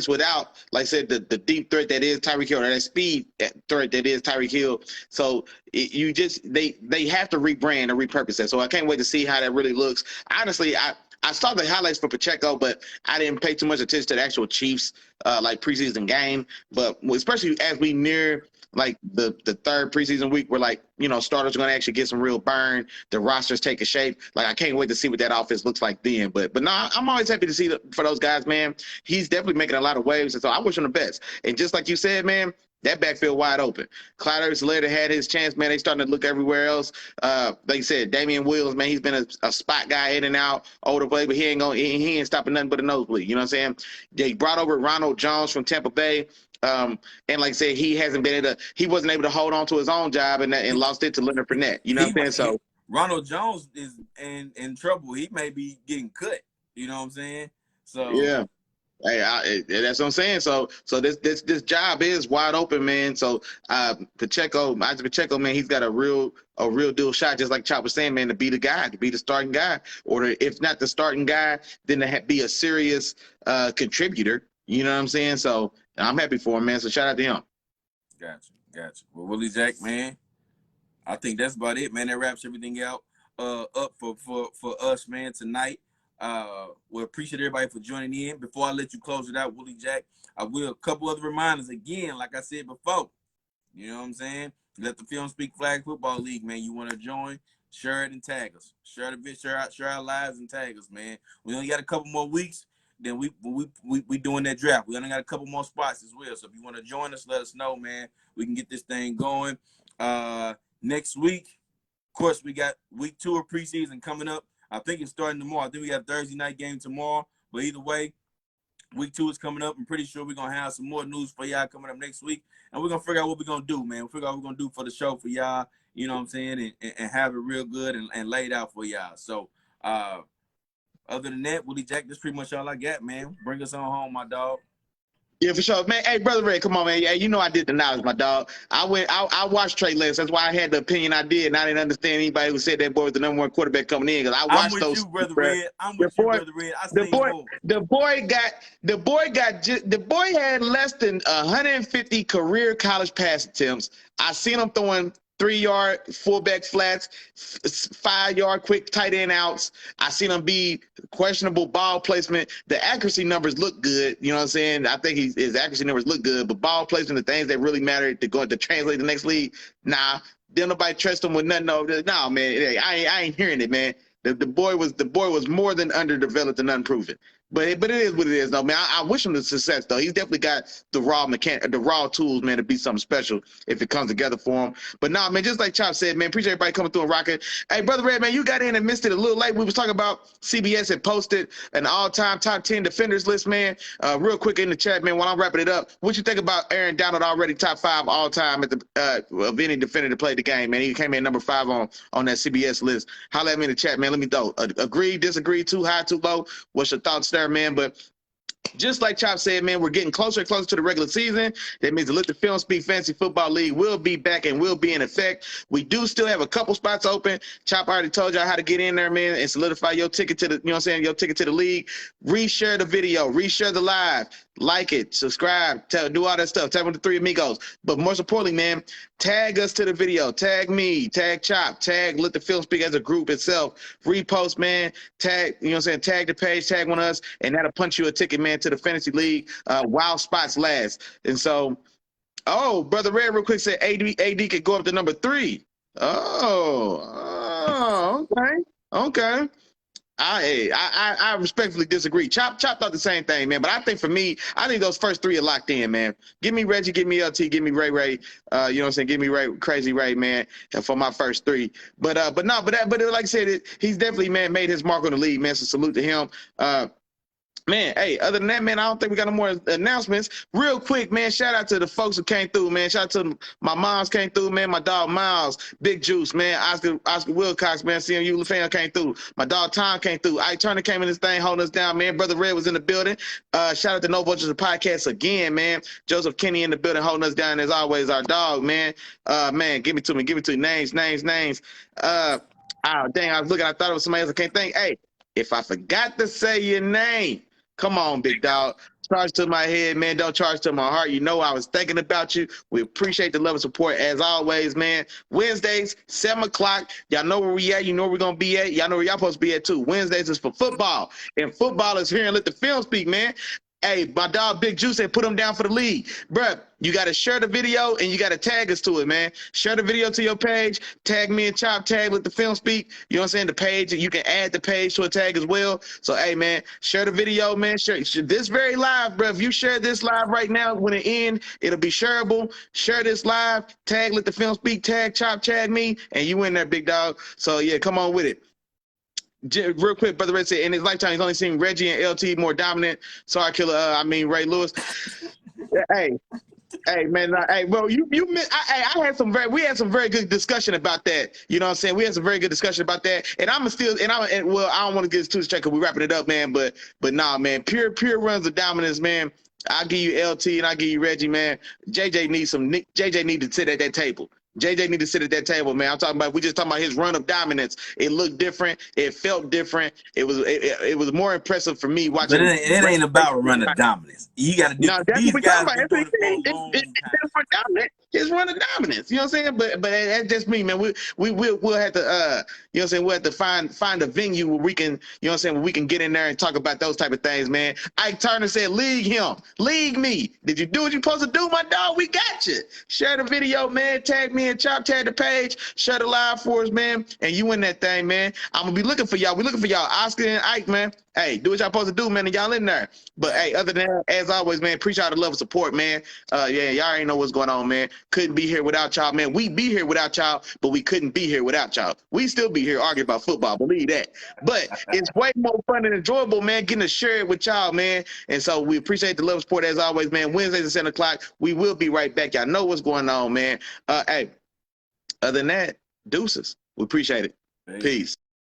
without, like I said, the deep threat that is Tyreek Hill, or that speed threat that is Tyreek Hill. So they have to rebrand and repurpose that. So I can't wait to see how that really looks. Honestly, I saw the highlights for Pacheco, but I didn't pay too much attention to the actual Chiefs like preseason game. But especially as we near like the third preseason week, where like, you know, starters are going to actually get some real burn. The rosters take a shape. Like, I can't wait to see what that offense looks like then. But no, I'm always happy to see for those guys, man. He's definitely making a lot of waves, and so I wish him the best. And just like you said, man, that backfield wide open. Clyde Edwards-Helaire had his chance, man. They starting to look everywhere else. Like you said, Damien Wills, man, he's been a spot guy in and out, older play, but he ain't stopping nothing but a nosebleed. You know what I'm saying? They brought over Ronald Jones from Tampa Bay. And like I said, he wasn't able to hold on to his own job and lost it to Leonard Fournette. You know what I'm saying? So Ronald Jones is in trouble. He may be getting cut. You know what I'm saying? So yeah. Hey, that's what I'm saying. So this job is wide open, man. So Pacheco, man, he's got a real deal shot, just like Chop was saying, man, to be the guy, to be the starting guy, or if not the starting guy, then to be a serious contributor. You know what I'm saying? So I'm happy for him, man. So shout out to him. Gotcha. Well, Willie Jack, man, I think that's about it, man. That wraps everything out up for us, man, tonight. We appreciate everybody for joining in. Before I let you close it out, Willie Jack, I will a couple other reminders again, like I said before. You know what I'm saying? Let the Film Speak Flag Football League, man. You want to join? Share it and tag us. Share our lives and tag us, man. We only got a couple more weeks. Then we doing that draft. We only got a couple more spots as well. So if you want to join us, let us know, man. We can get this thing going. Next week, of course, we got week 2 of preseason coming up. I think it's starting tomorrow. I think we got a Thursday night game tomorrow. But either way, week 2 is coming up. I'm pretty sure we're going to have some more news for y'all coming up next week. And we're going to figure out what we're going to do, man. We'll figure out what we're going to do for the show for y'all, you know what I'm saying, and have it real good and laid out for y'all. So, other than that, Willie Jack, that's pretty much all I got, man. Bring us on home, my dog. Yeah, for sure, man. Hey, Brother Red, come on, man. Yeah, you know I did the knowledge, my dog. I watched Trey Lance. That's why I had the opinion I did, and I didn't understand anybody who said that boy was the #1 quarterback coming in. Because I watched those. I'm with you, Brother Red. The boy had less than 150 career college pass attempts. I seen him throwing 3-yard fullback flats, 5-yard quick tight end outs. I seen him be questionable ball placement. The accuracy numbers look good. You know what I'm saying? I think his accuracy numbers look good, but ball placement, the things that really matter to translate the next league, nah. Didn't nobody trust him with nothing over there. Nah, man, I ain't hearing it, man. The boy was more than underdeveloped and unproven. But it is what it is, though, man. I wish him the success, though. He's definitely got the raw tools, man, to be something special if it comes together for him. But nah, man, just like Chop said, man, appreciate everybody coming through and rocking. Hey, Brother Red, man, you got in and missed it a little late. We was talking about CBS had posted an all-time top 10 defenders list, man. Real quick in the chat, man, while I'm wrapping it up, what you think about Aaron Donald already top 5 all-time of any defender to play the game, man? He came in number 5 on that CBS list. Holla at me in the chat, man. Let me know. Agree, disagree, too high, too low? What's your thoughts there, man? But just like Chop said, man, we're getting closer and closer to the regular season. That means the Let the Film Speak Fantasy Football League will be back and will be in effect. We do still have a couple spots open. Chop already told y'all how to get in there, man, and solidify your ticket to the, you know what I'm saying, your ticket to the league. Reshare the video, reshare the live, like it, subscribe, do all that stuff. Tag with the 3 amigos. But most importantly, man, tag us to the video. Tag me, tag Chop, tag Let the Film Speak as a group itself. Repost, man. Tag, you know what I'm saying, tag the page, tag one of us, and that'll punch you a ticket, man, to the fantasy league while spots last. And so, Brother Red real quick said AD could go up to number 3. Okay. I respectfully disagree. Chop thought the same thing, man. But I think for me, I think those first 3 are locked in, man. Give me Reggie, give me LT, give me Ray. You know what I'm saying? Give me Crazy Ray, man, for my first 3. But like I said, he's definitely, man, made his mark on the league, man. So salute to him. Man, hey, other than that, man, I don't think we got no more announcements. Real quick, man, shout out to the folks who came through, man. Shout out to my moms came through, man. My dog Miles, Big Juice, man. Oscar Wilcox, man. CMU fan came through. My dog Tom came through. Ike Turner came in this thing, holding us down, man. Brother Red was in the building. Shout out to No Vultures of Podcast again, man. Joseph Kenny in the building, holding us down as always. Our dog, man. Man, give it to me. Names. Oh, dang, I was looking. I thought it was somebody else. I can't think. Hey, if I forgot to say your name, come on, big dog. Charge to my head, man. Don't charge to my heart. You know I was thinking about you. We appreciate the love and support as always, man. Wednesdays, 7 o'clock. Y'all know where we at. You know where we're going to be at. Y'all know where y'all supposed to be at, too. Wednesdays is for football. And football is here and let the film speak, man. Hey, my dog Big Juice said put him down for the league. Bruh, you got to share the video and you got to tag us to it, man. Share the video to your page. Tag me and Chop, tag Let the Film Speak. You know what I'm saying? The page, and you can add the page to a tag as well. So, hey, man, share the video, man. Share this very live, bruh. If you share this live right now, when it ends, it'll be shareable. Share this live. Tag Let the Film Speak. Tag Chop, tag me, and you in there, big dog. So, yeah, come on with it. Real quick, Brother Red said in his lifetime he's only seen Reggie and LT more dominant. Sorry, killer. Ray Lewis. hey, man. Hey, bro, I had some we had some very good discussion about that. You know what I'm saying? We had some very good discussion about that. And I don't want to get too straight because we're wrapping it up, man. But nah, man. Pure runs of dominance, man. I'll give you LT and I'll give you Reggie, man. JJ needs to sit at that table. JJ need to sit at that table, man. We just talking about his run of dominance. It looked different. It felt different. It was more impressive for me watching. But it ain't about a run of dominance. You got to do. No, that's these what guys we're been talking doing it for a long time. His run of dominance. You know what I'm saying? But that's just me, man. We'll have to you know what I'm saying, we'll have to find a venue where we can, you know what I'm saying, where we can get in there and talk about those type of things, man. Ike Turner said, league him. League me. Did you do what you're supposed to do, my dog? We got you. Share the video, man. Tag me and Chop, tag the page. Share the live for us, man. And you in that thing, man. I'm gonna be looking for y'all. We're looking for y'all, Oscar and Ike, man. Hey, do what y'all supposed to do, man, and y'all in there. But hey, other than that, as always, man, appreciate the love and support, man. Yeah, y'all already know what's going on, man. Couldn't be here without y'all, man. We be here without y'all, but we couldn't be here without y'all. We still be here arguing about football, believe that. But it's way more fun and enjoyable, man, getting to share it with y'all, man. And so we appreciate the love and support as always, man. Wednesdays at 7 o'clock. We will be right back. Y'all know what's going on, man. Hey, other than that, deuces. We appreciate it. Peace.